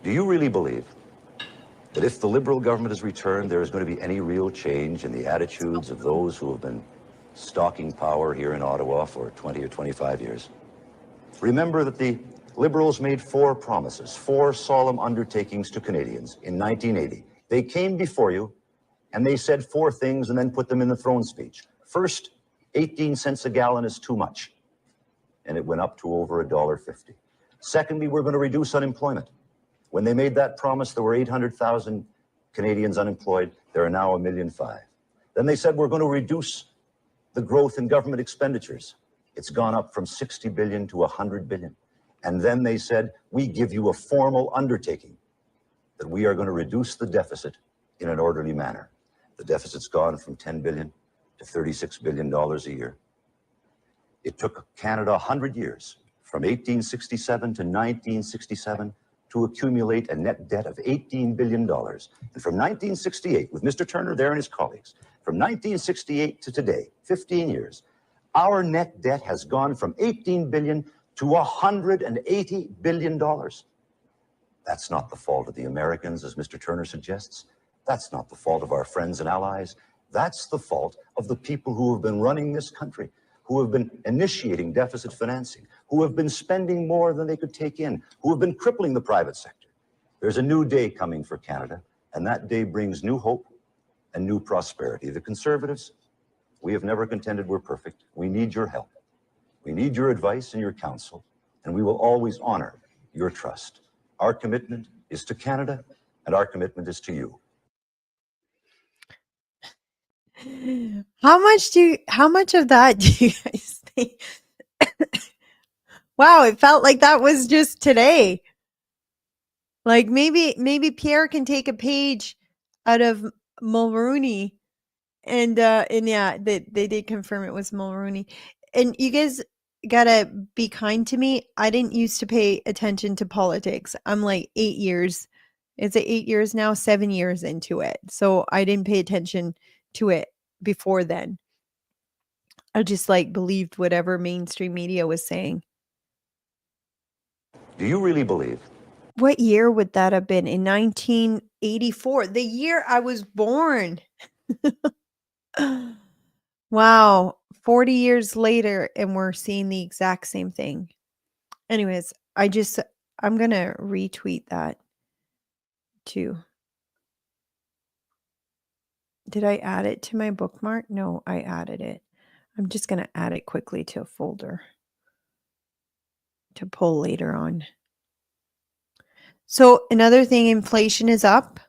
Do you really believe that if the Liberal government is returned, there is going to be any real change in the attitudes of those who have been stalking power here in Ottawa for 20 or 25 years? Remember that the Liberals made 4 promises, 4 solemn undertakings to Canadians in 1980. They came before you and they said 4 things and then put them in the throne speech. First, 18 cents a gallon is too much, and it went up to over $1.50. Secondly, we're going to reduce unemployment. When they made that promise, there were 800,000 Canadians unemployed. There are now 1.5 million. Then they said we're going to reduce the growth in government expenditures. It's gone up from 60 billion to 100 billion. And then they said, we give you a formal undertaking that we are going to reduce the deficit in an orderly manner. The deficit's gone from 10 billion to $36 billion a year. It took Canada 100 years, from 1867 to 1967, to accumulate a net debt of $18 billion. And from 1968, with Mr. Turner there and his colleagues, from 1968 to today, 15 years, our net debt has gone from 18 billion to $180 billion. That's not the fault of the Americans, as Mr. Turner suggests. That's not the fault of our friends and allies. That's the fault of the people who have been running this country, who have been initiating deficit financing, who have been spending more than they could take in, who have been crippling the private sector. There's a new day coming for Canada, and that day brings new hope and new prosperity. The Conservatives, we have never contended we're perfect. We need your help. We need your advice and your counsel, and we will always honor your trust. Our commitment is to Canada, and our commitment is to you. How much of that do you guys think? Wow, it felt like that was just today. Like maybe Pierre can take a page out of Mulroney and yeah, they did confirm it was Mulroney. And you guys gotta be kind to me. I didn't used to pay attention to politics. I'm like 8 years. Is it 8 years now? 7 years into it. So I didn't pay attention to it before then. I just like believed whatever mainstream media was saying. Do you really believe? What year would that have been? In 1984, the year I was born. Wow, 40 years later, and we're seeing the exact same thing. Anyways, I'm going to retweet that too. Did I add it to my bookmark? No, I added it. I'm just going to add it quickly to a folder to pull later on. So another thing, inflation is up.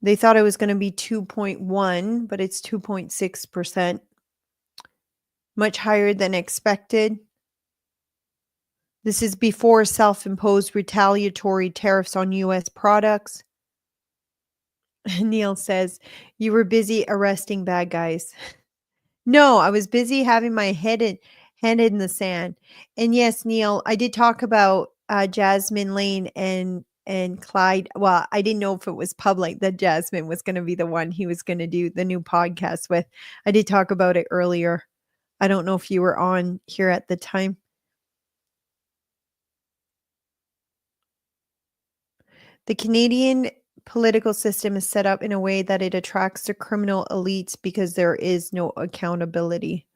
They thought it was going to be 2.1, but it's 2.6%. Much higher than expected. This is before self-imposed retaliatory tariffs on U.S. products. Neil says, you were busy arresting bad guys. No, I was busy having my head in the sand. And yes, Neil, I did talk about Jasmine Lane and Clyde. Well, I didn't know if it was public that Jasmine was going to be the one he was going to do the new podcast with. I did talk about it earlier. I don't know if you were on here at the time. The Canadian political system is set up in a way that it attracts the criminal elites because there is no accountability.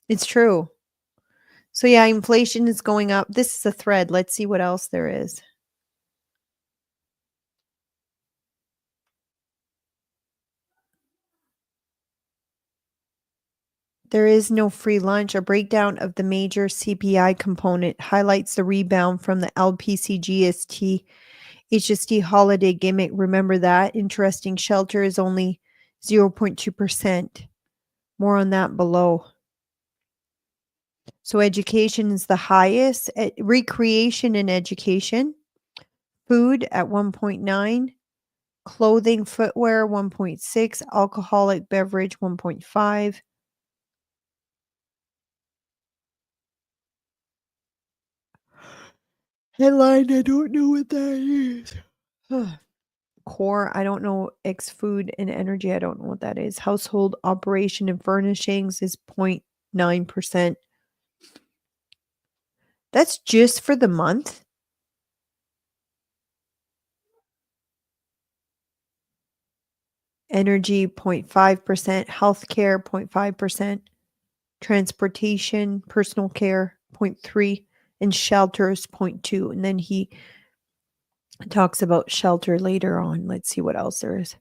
It's true. So yeah, inflation is going up. This is a thread. Let's see what else there is. There is no free lunch. A breakdown of the major CPI component highlights the rebound from the LPC HST holiday gimmick. Remember that? Interesting. Shelter is only 0.2%. More on that below. So education is the highest. Recreation and education. Food at 1.9. Clothing, footwear 1.6. Alcoholic beverage 1.5. Headline, I don't know what that is. Core, I don't know. Food and energy, I don't know what that is. Household operation and furnishings is 0.9%. That's just for the month? Energy 0.5%, healthcare 0.5%, transportation, personal care 0.3, and shelters 0.2. And then he talks about shelter later on. Let's see what else there is.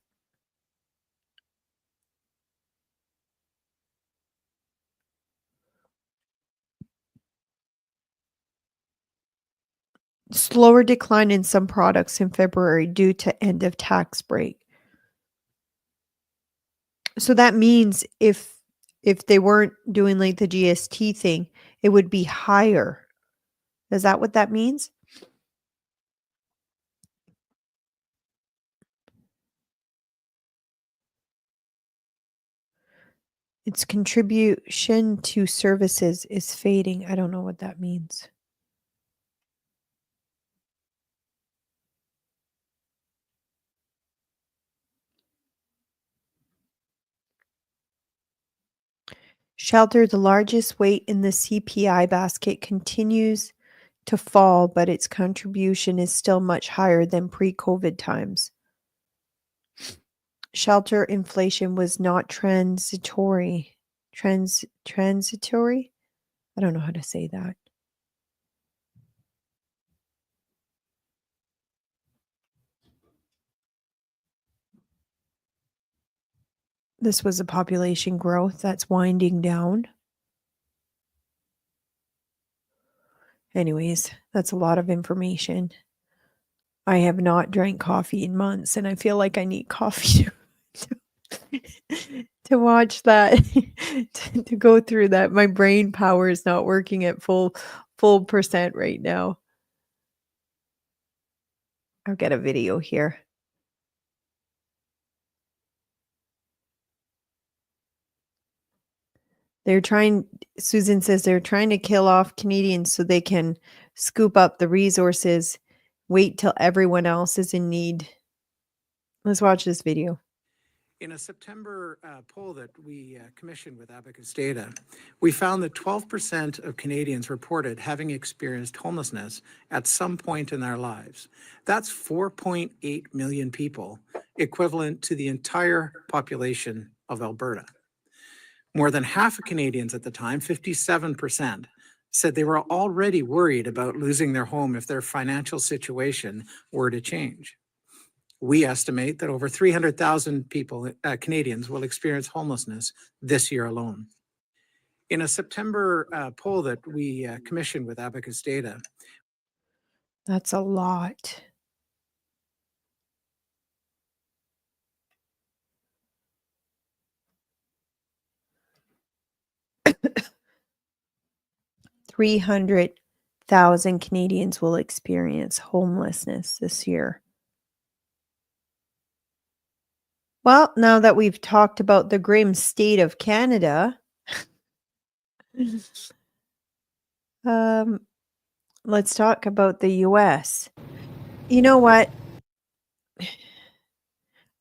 Slower decline in some products in February due to end of tax break. So that means if they weren't doing like the GST thing, it would be higher. Is that what that means? Its contribution to services is fading. I don't know what that means. Shelter, the largest weight in the CPI basket, continues to fall, but its contribution is still much higher than pre-COVID times. Shelter inflation was not transitory. Transitory? I don't know how to say that. This was a population growth that's winding down. Anyways, that's a lot of information. I have not drank coffee in months, and I feel like I need coffee to watch that, to go through that. My brain power is not working at full percent right now. I'll get a video here. Susan says they're trying to kill off Canadians so they can scoop up the resources, wait till everyone else is in need. Let's watch this video. In a September poll that we commissioned with Abacus Data, we found that 12% of Canadians reported having experienced homelessness at some point in their lives. That's 4.8 million people, equivalent to the entire population of Alberta. More than half of Canadians at the time, 57%, said they were already worried about losing their home if their financial situation were to change. We estimate that over 300,000 people, Canadians, will experience homelessness this year alone. In a September poll that we commissioned with Abacus Data. That's a lot. $300,000 Canadians will experience homelessness this year. Well, now that we've talked about the grim state of Canada, let's talk about the US. You know what? I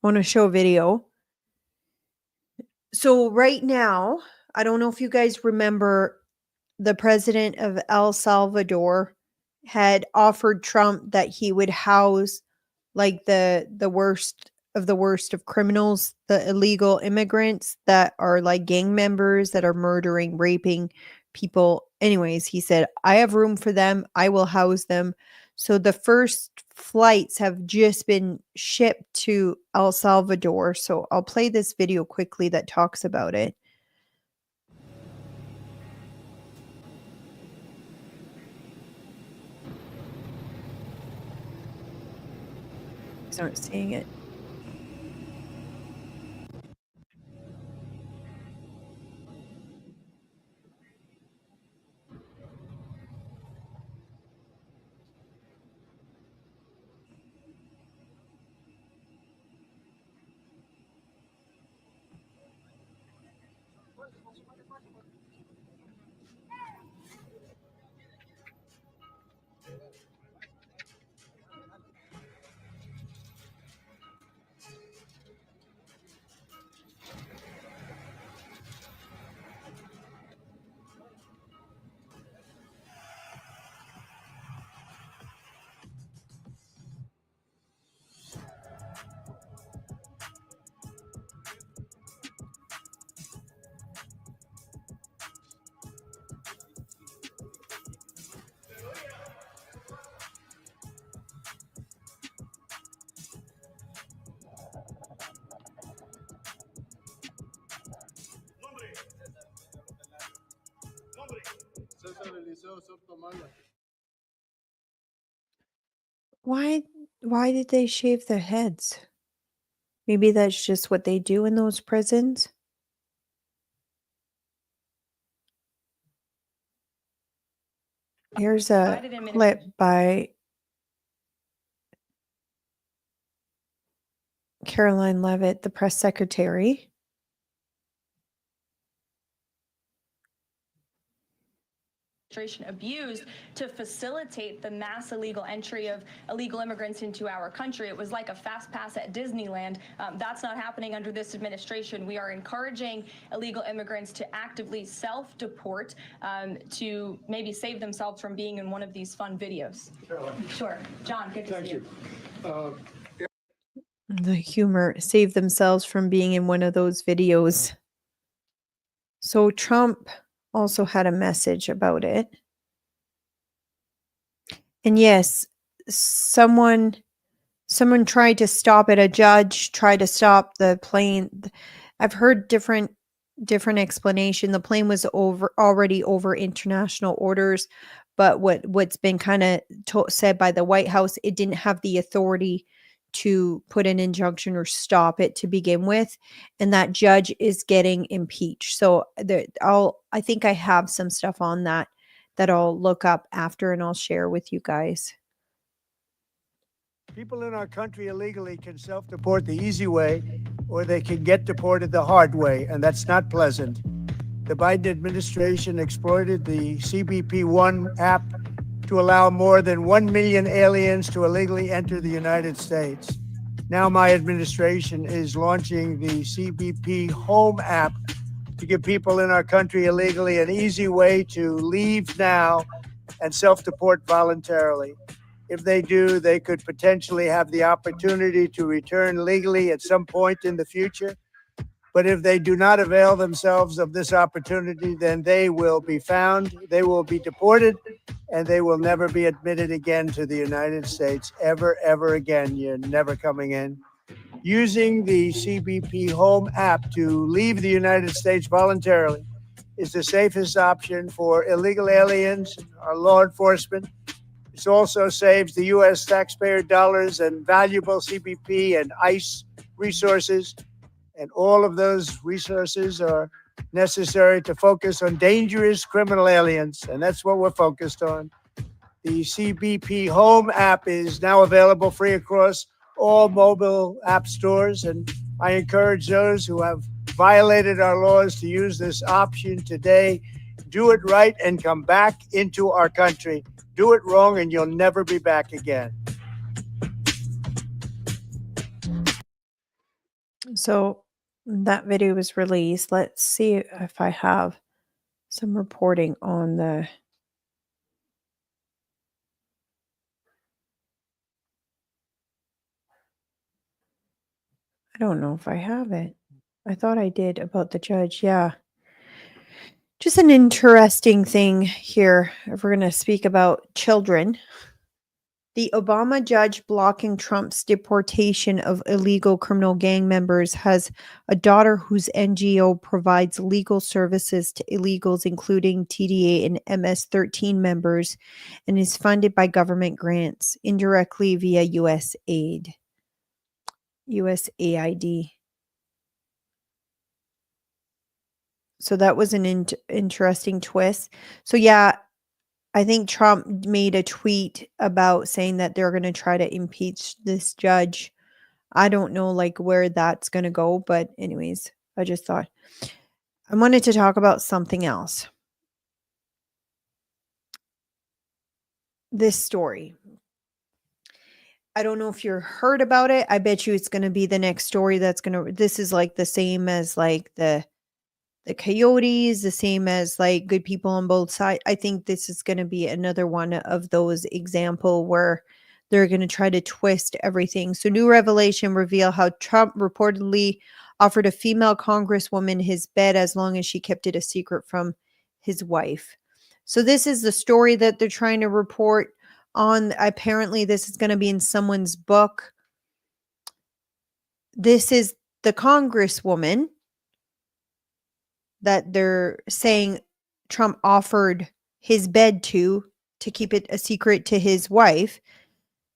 want to show a video. So right now, I don't know if you guys remember, the president of El Salvador had offered Trump that he would house like the worst of criminals, the illegal immigrants that are like gang members that are murdering, raping people. Anyways, he said, I have room for them. I will house them. So the first flights have just been shipped to El Salvador. So I'll play this video quickly that talks about it. You aren't seeing it. Why did they shave their heads? Maybe that's just what they do in those prisons. Here's a clip by Caroline Leavitt, the press secretary. Abused to facilitate the mass illegal entry of illegal immigrants into our country. It was like a fast pass at Disneyland. That's not happening under this administration. We are encouraging illegal immigrants to actively self-deport to maybe save themselves from being in one of these fun videos. Sure. John, good to see you. The humor, save themselves from being in one of those videos. So Trump also had a message about it. And yes, someone tried to stop it. A judge tried to stop the plane. I've heard different explanation. The plane was already over international orders, but what's been kind of said by the White House, it didn't have the authority to put an injunction or stop it to begin with, and that judge is getting impeached. So I think I have some stuff on that I'll look up after and I'll share with you guys. People in our country illegally can self-deport the easy way, or they can get deported the hard way, and that's not pleasant. The Biden administration exploited the CBP One app to allow more than 1 million aliens to illegally enter the United States. Now my administration is launching the CBP Home app to give people in our country illegally an easy way to leave now and self-deport voluntarily. If they do, they could potentially have the opportunity to return legally at some point in the future. But if they do not avail themselves of this opportunity, then they will be found, they will be deported, and they will never be admitted again to the United States, ever again. You're never coming in. Using the CBP Home app to leave the United States voluntarily is the safest option for illegal aliens, our law enforcement. It also saves the U.S. taxpayer dollars and valuable CBP and ICE resources. And all of those resources are necessary to focus on dangerous criminal aliens. And that's what we're focused on. The CBP Home app is now available free across all mobile app stores. And I encourage those who have violated our laws to use this option today. Do it right and come back into our country. Do it wrong and you'll never be back again. So that video was released. Let's see if I have some reporting on the. I don't know if I have it. I thought I did about the judge. Yeah. Just an interesting thing here. If we're going to speak about children, the Obama judge blocking Trump's deportation of illegal criminal gang members has a daughter whose NGO provides legal services to illegals, including TDA and MS-13 members, and is funded by government grants indirectly via USAID. So that was an interesting twist. So yeah, I think Trump made a tweet about saying that they're going to try to impeach this judge. I don't know like where that's going to go, but anyways, I just thought I wanted to talk about something else. This story. I don't know if you've heard about it. I bet you it's going to be the next story this is like the same as like the coyotes, the same as like good people on both sides. I think this is going to be another one of those example where they're going to try to twist everything. So new revelation reveal how Trump reportedly offered a female congresswoman his bed as long as she kept it a secret from his wife. So this is the story that they're trying to report on. Apparently this is going to be in someone's book. This is the congresswoman that they're saying Trump offered his bed to keep it a secret to his wife.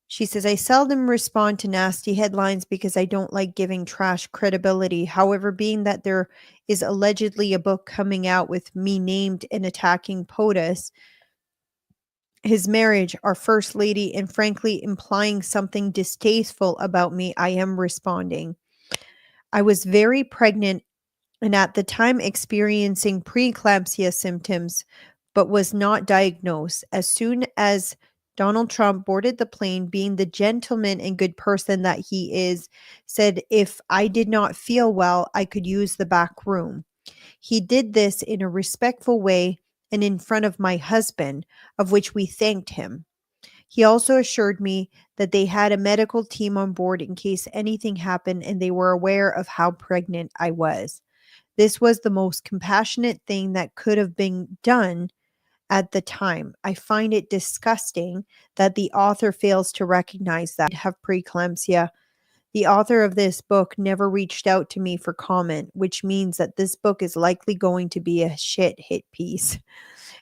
She says, I seldom respond to nasty headlines because I don't like giving trash credibility. However, being that there is allegedly a book coming out with me named and attacking POTUS, his marriage, our first lady, and frankly implying something distasteful about me, I am responding. I was very pregnant and at the time experiencing preeclampsia symptoms, but was not diagnosed. As soon as Donald Trump boarded the plane, being the gentleman and good person that he is, said if I did not feel well, I could use the back room. He did this in a respectful way and in front of my husband, of which we thanked him. He also assured me that they had a medical team on board in case anything happened and they were aware of how pregnant I was. This was the most compassionate thing that could have been done at the time. I find it disgusting that the author fails to recognize that I have preeclampsia. The author of this book never reached out to me for comment, which means that this book is likely going to be a shit hit piece.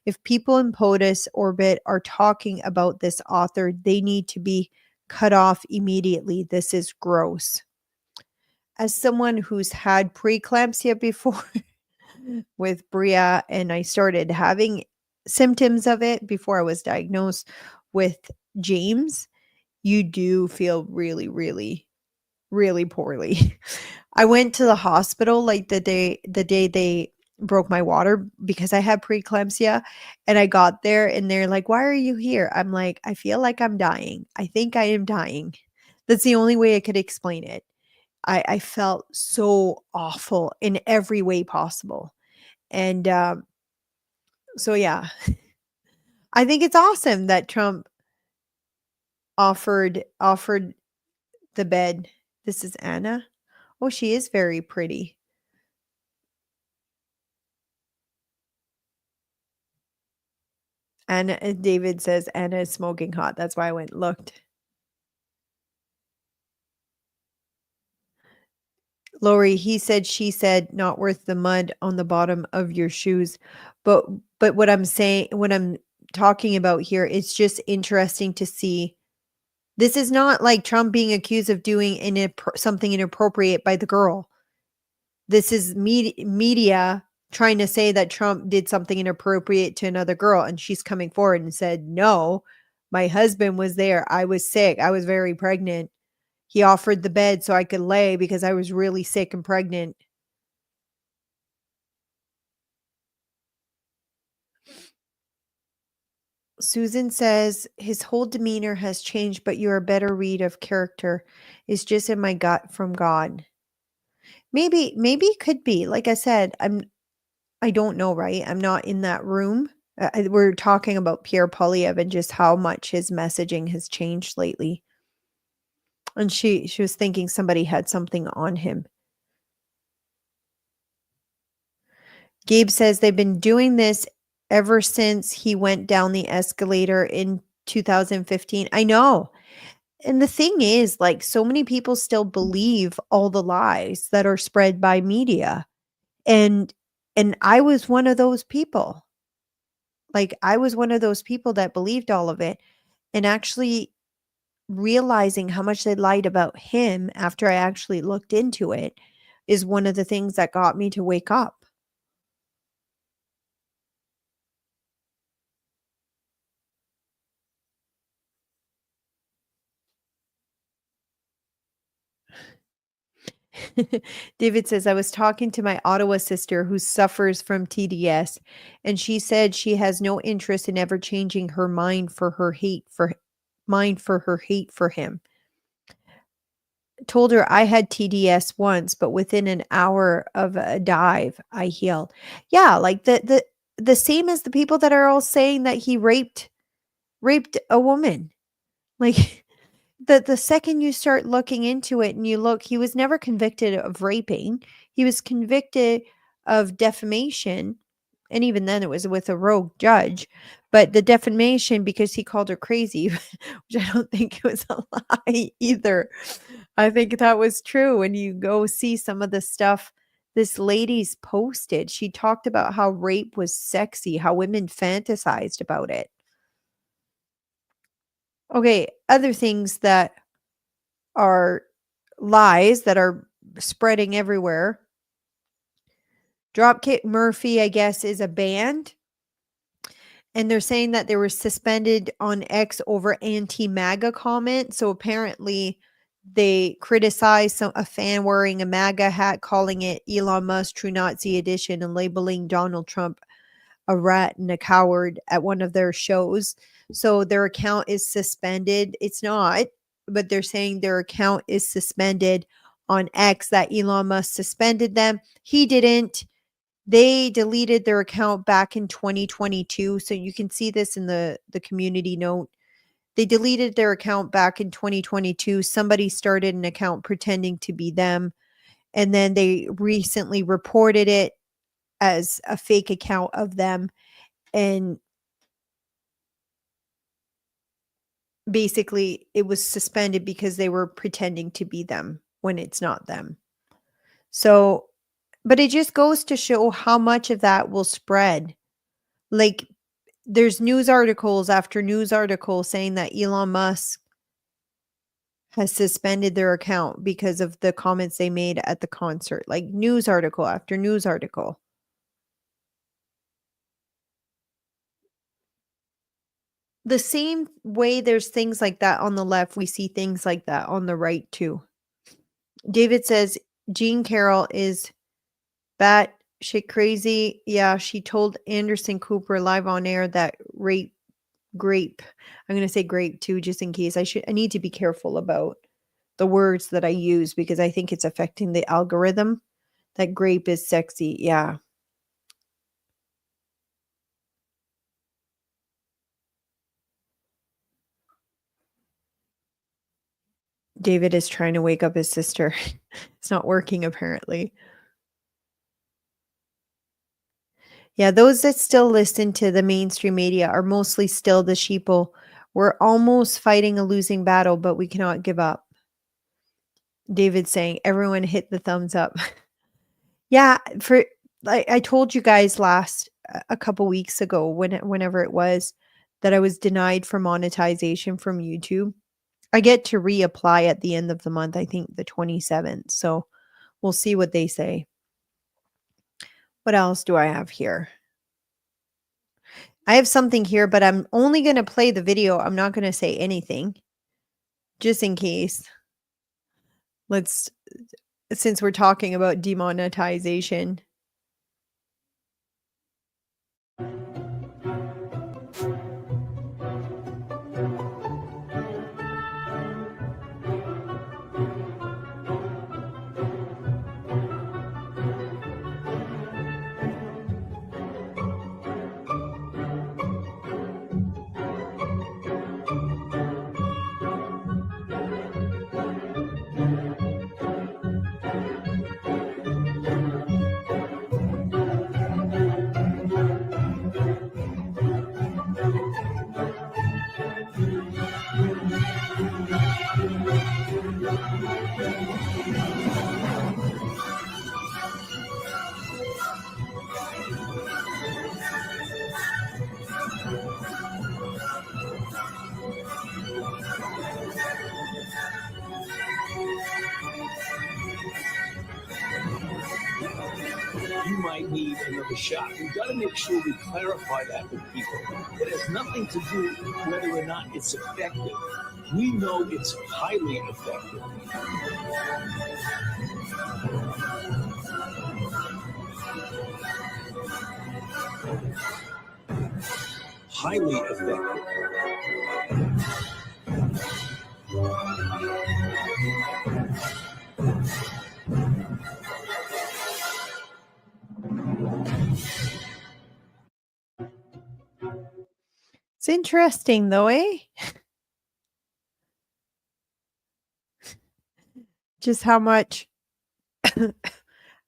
If people in POTUS orbit are talking about this author, they need to be cut off immediately. This is gross. As someone who's had preeclampsia before with Bria, and I started having symptoms of it before I was diagnosed with James, you do feel really, really, really poorly. I went to the hospital like the day they broke my water because I had preeclampsia, and I got there and they're like, "Why are you here?" I'm like, "I feel like I'm dying. I think I am dying." That's the only way I could explain it. I felt so awful in every way possible. And so, yeah, I think it's awesome that Trump offered the bed. This is Anna. Oh, she is very pretty. Anna, David says Anna is smoking hot. That's why I went and looked. Lori, he said, she said, not worth the mud on the bottom of your shoes. But what I'm saying, what I'm talking about here, it's just interesting to see. This is not like Trump being accused of doing something inappropriate by the girl. This is media trying to say that Trump did something inappropriate to another girl, and she's coming forward and said, "No, my husband was there. I was sick. I was very pregnant. He offered the bed so I could lay because I was really sick and pregnant." Susan says his whole demeanor has changed, but you're a better read of character. It's just in my gut from God. Maybe it could be. Like I said, I don't know, right? I'm not in that room. We're talking about Pierre Polyev and just how much his messaging has changed lately. And she was thinking somebody had something on him. Gabe says they've been doing this ever since he went down the escalator in 2015. I know. And the thing is, like, so many people still believe all the lies that are spread by media. And I was one of those people. Like, I was one of those people that believed all of it, and actually realizing how much they lied about him after I actually looked into it is one of the things that got me to wake up. David says, I was talking to my Ottawa sister who suffers from TDS, and she said she has no interest in ever changing her mind for her hate for him. Told her I had TDS once, but within an hour of a dive, I healed. Yeah, like the same as the people that are all saying that he raped a woman. Like the second you start looking into it and you look, he was never convicted of raping. He was convicted of defamation. And even then it was with a rogue judge. But the defamation because he called her crazy, which I don't think it was a lie either. I think that was true. When you go see some of the stuff this lady's posted, she talked about how rape was sexy, how women fantasized about it. Okay, other things that are lies that are spreading everywhere. Dropkick Murphy, I guess, is a band. And they're saying that they were suspended on X over anti-MAGA comment. So apparently they criticized a fan wearing a MAGA hat, calling it Elon Musk True Nazi Edition and labeling Donald Trump a rat and a coward at one of their shows. So their account is suspended. It's not, but they're saying their account is suspended on X, that Elon Musk suspended them. He didn't. They deleted their account back in 2022. So you can see this in the community note. They deleted their account back in 2022. Somebody started an account pretending to be them. And then they recently reported it as a fake account of them. And basically it was suspended because they were pretending to be them when it's not them. So, but it just goes to show how much of that will spread. Like, there's news articles after news articles saying that Elon Musk has suspended their account because of the comments they made at the concert. Like, news article after news article. The same way there's things like that on the left, we see things like that on the right too. David says Jean Carroll is bat shit crazy. Yeah, she told Anderson Cooper live on air that grape. I'm going to say grape too, just in case. I need to be careful about the words that I use because I think it's affecting the algorithm. That grape is sexy. Yeah. David is trying to wake up his sister. It's not working apparently. Yeah, those that still listen to the mainstream media are mostly still the sheeple. We're almost fighting a losing battle, but we cannot give up. David saying, everyone hit the thumbs up. Yeah, for like I told you guys a couple weeks ago, whenever it was, that I was denied for monetization from YouTube. I get to reapply at the end of the month, I think the 27th. So we'll see what they say. What else do I have here? I have something here, but I'm only going to play the video. I'm not going to say anything, just in case. Since we're talking about demonetization. You might need another shot. We've got to make sure we clarify that with people. It has nothing to do with whether or not it's effective. We know it's highly effective. Highly effective. It's interesting though, eh? Just how much I'm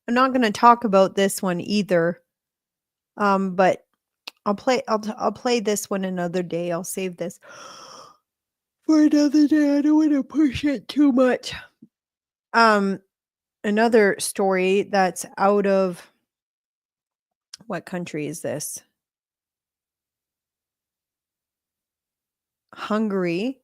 not going to talk about this one either. But I'll play this one another day. I'll save this for another day. I don't want to push it too much. Another story that's out of what country is this? Hungary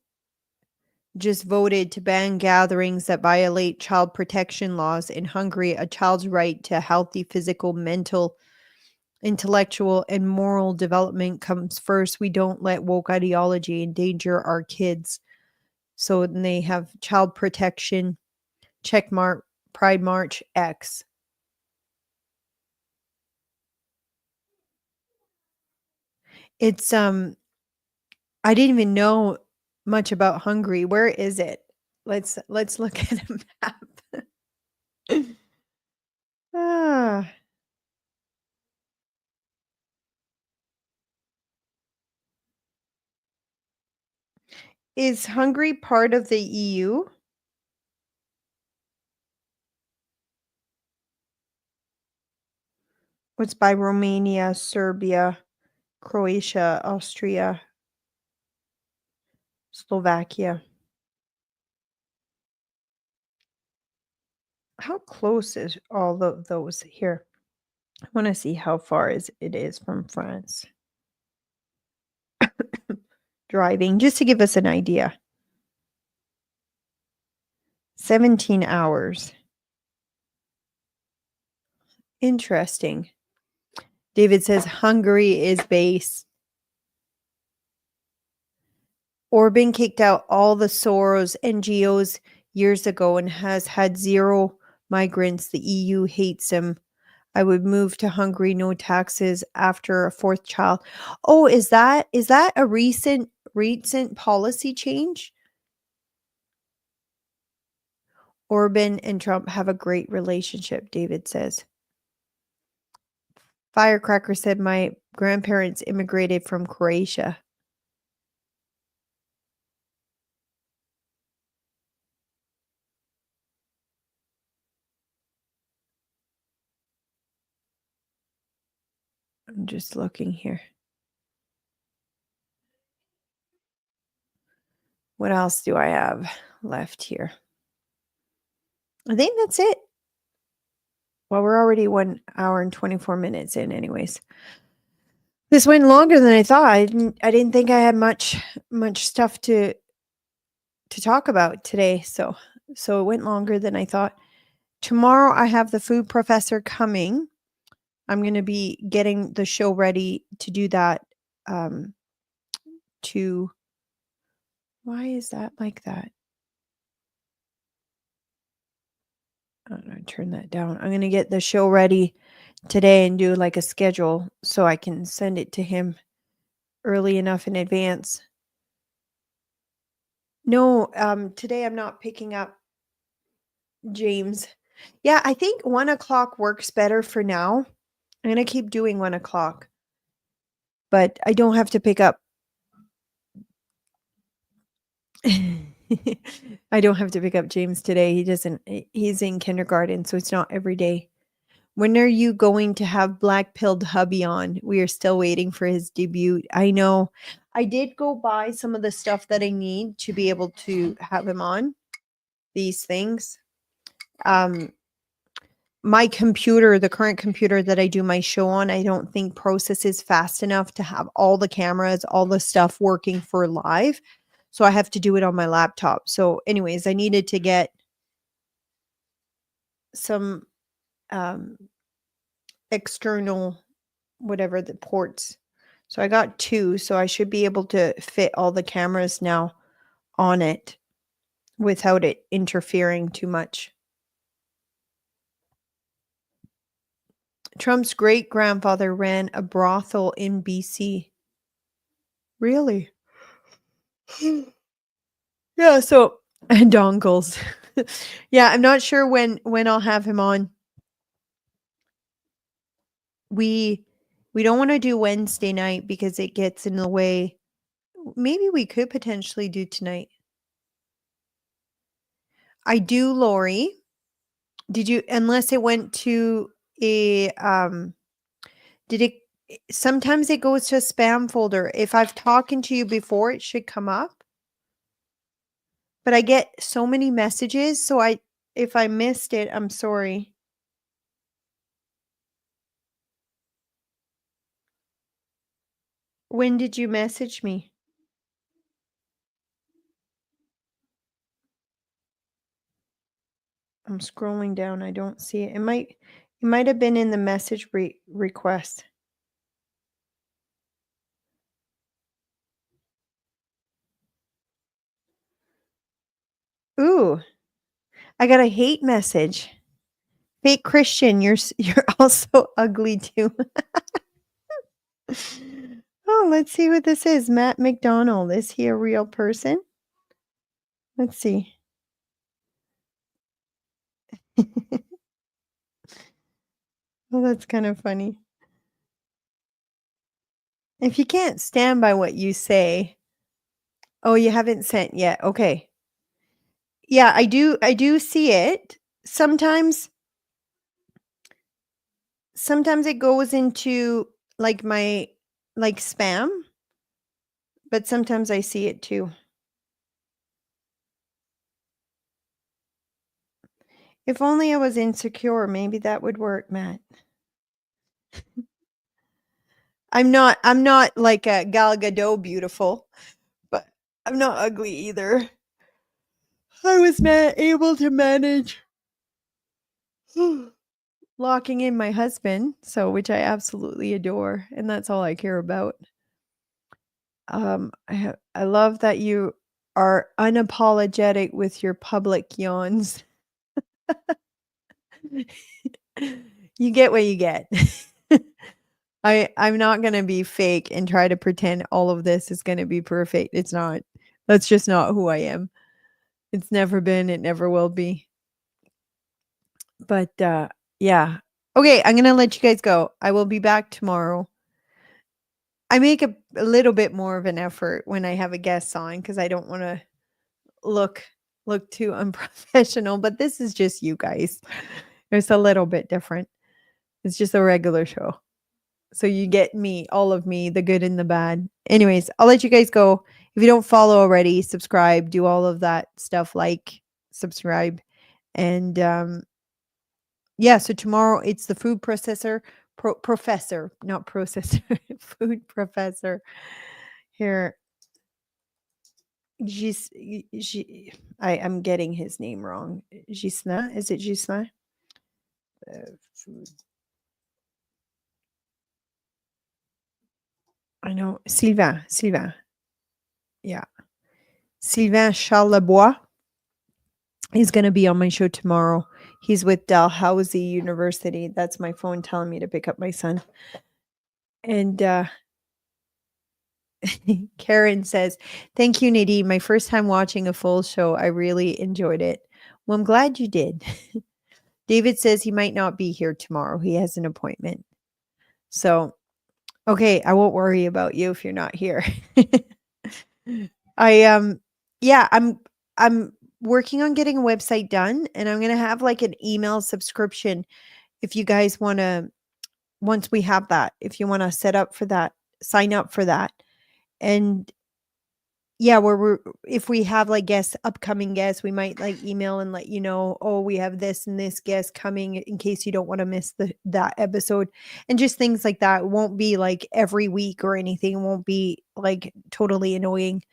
just voted to ban gatherings that violate child protection laws. In Hungary, a child's right to healthy physical, mental, intellectual, and moral development comes first. We don't let woke ideology endanger our kids. So then they have child protection, checkmark, Pride March X. It's I didn't even know much about Hungary. Where is it? Let's look at a map. Ah, is Hungary part of the EU? It's by Romania, Serbia, Croatia, Austria, Slovakia. How close is all of those here? I want to see how far it is from France. Driving, just to give us an idea. 17 hours. Interesting. David says Hungary is base. Orban kicked out all the Soros NGOs years ago and has had zero migrants. The EU hates him. I would move to Hungary, no taxes after a fourth child. Oh, is that a recent policy change? Orban and Trump have a great relationship, David says. Firecracker said my grandparents immigrated from Croatia. I'm just looking here. What else do I have left here? I think that's it. Well, we're already 1 hour and 24 minutes in anyways. This went longer than I thought. I didn't think I had much stuff to talk about today. So it went longer than I thought. Tomorrow I have the food professor coming. I'm going to be getting the show ready to do that. Why is that like that? I'm going to turn that down. I'm going to get the show ready today and do like a schedule so I can send it to him early enough in advance. No, today I'm not picking up James. Yeah, I think 1 o'clock works better for now. I'm going to keep doing 1 o'clock. But I don't have to pick up. I don't have to pick up James today. He's in kindergarten, so it's not every day. When are you going to have Black Pilled Hubby on? We are still waiting for his debut. I know. I did go buy some of the stuff that I need to be able to have him on. These things. my computer, the current computer that I do my show on, I don't think processes fast enough to have all the cameras, all the stuff working for live. So I have to do it on my laptop. So anyways, I needed to get some external whatever the ports. So I got 2, so I should be able to fit all the cameras now on it without it interfering too much. Trump's great-grandfather ran a brothel in BC. Really? Yeah, so dongles. Yeah, I'm not sure when I'll have him on. We don't wanna do Wednesday night because it gets in the way. Maybe we could potentially do tonight. I do, Lori. Did you, unless it went to a, did it, sometimes it goes to a spam folder. If I've talking to you before, it should come up. But I get so many messages, so if I missed it, I'm sorry. When did you message me? I'm scrolling down. I don't see it. It might have been in the message request. Ooh, I got a hate message. Fake Christian, you're also ugly too. Oh, let's see what this is. Matt McDonald. Is he a real person? Let's see. Oh, that's kind of funny. If you can't stand by what you say. Oh, you haven't sent yet. Okay. Yeah, I do see it. Sometimes it goes into like my like spam, but sometimes I see it too. If only I was insecure, maybe that would work, Matt. I'm not like a Gal Gadot beautiful, but I'm not ugly either. I was able to manage locking in my husband, so which I absolutely adore, and that's all I care about. I love that you are unapologetic with your public yawns. You get what you get. I'm not gonna be fake and try to pretend all of this is gonna be perfect. It's not. That's just not who I am. It's never been, it never will be. But, yeah. Okay, I'm gonna let you guys go. I will be back tomorrow. I make a little bit more of an effort when I have a guest on because I don't wanna look too unprofessional, but this is just you guys. It's a little bit different. It's just a regular show. So you get me, all of me, the good and the bad. Anyways, I'll let you guys go. If you don't follow already, subscribe, do all of that stuff, like, subscribe. And yeah, so tomorrow it's the food processor professor, not processor, food professor. Here. I'm getting his name wrong. Gisna? Is it Gisna? Food. I know. Sylvain. Yeah. Sylvain Charlebois is going to be on my show tomorrow. He's with Dalhousie University. That's my phone telling me to pick up my son. And Karen says, "Thank you, Nadine. My first time watching a full show. I really enjoyed it." Well, I'm glad you did. David says he might not be here tomorrow. He has an appointment. So, okay, I won't worry about you if you're not here. Yeah, I'm working on getting a website done, and I'm going to have like an email subscription if you guys want to, once we have that, if you want to set up for that, sign up for that. And yeah, where we're if we have like guests, upcoming guests, we might like email and let you know, oh, we have this and this guest coming in case you don't want to miss that episode. And just things like that. It won't be like every week or anything. It won't be like totally annoying.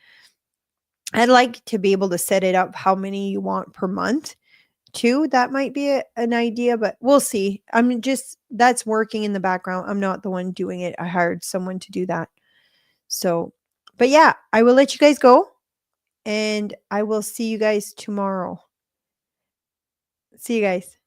I'd like to be able to set it up how many you want per month too. That might be an idea, but we'll see. I'm just that's working in the background. I'm not the one doing it. I hired someone to do that. So, but yeah, I will let you guys go and I will see you guys tomorrow. See you guys.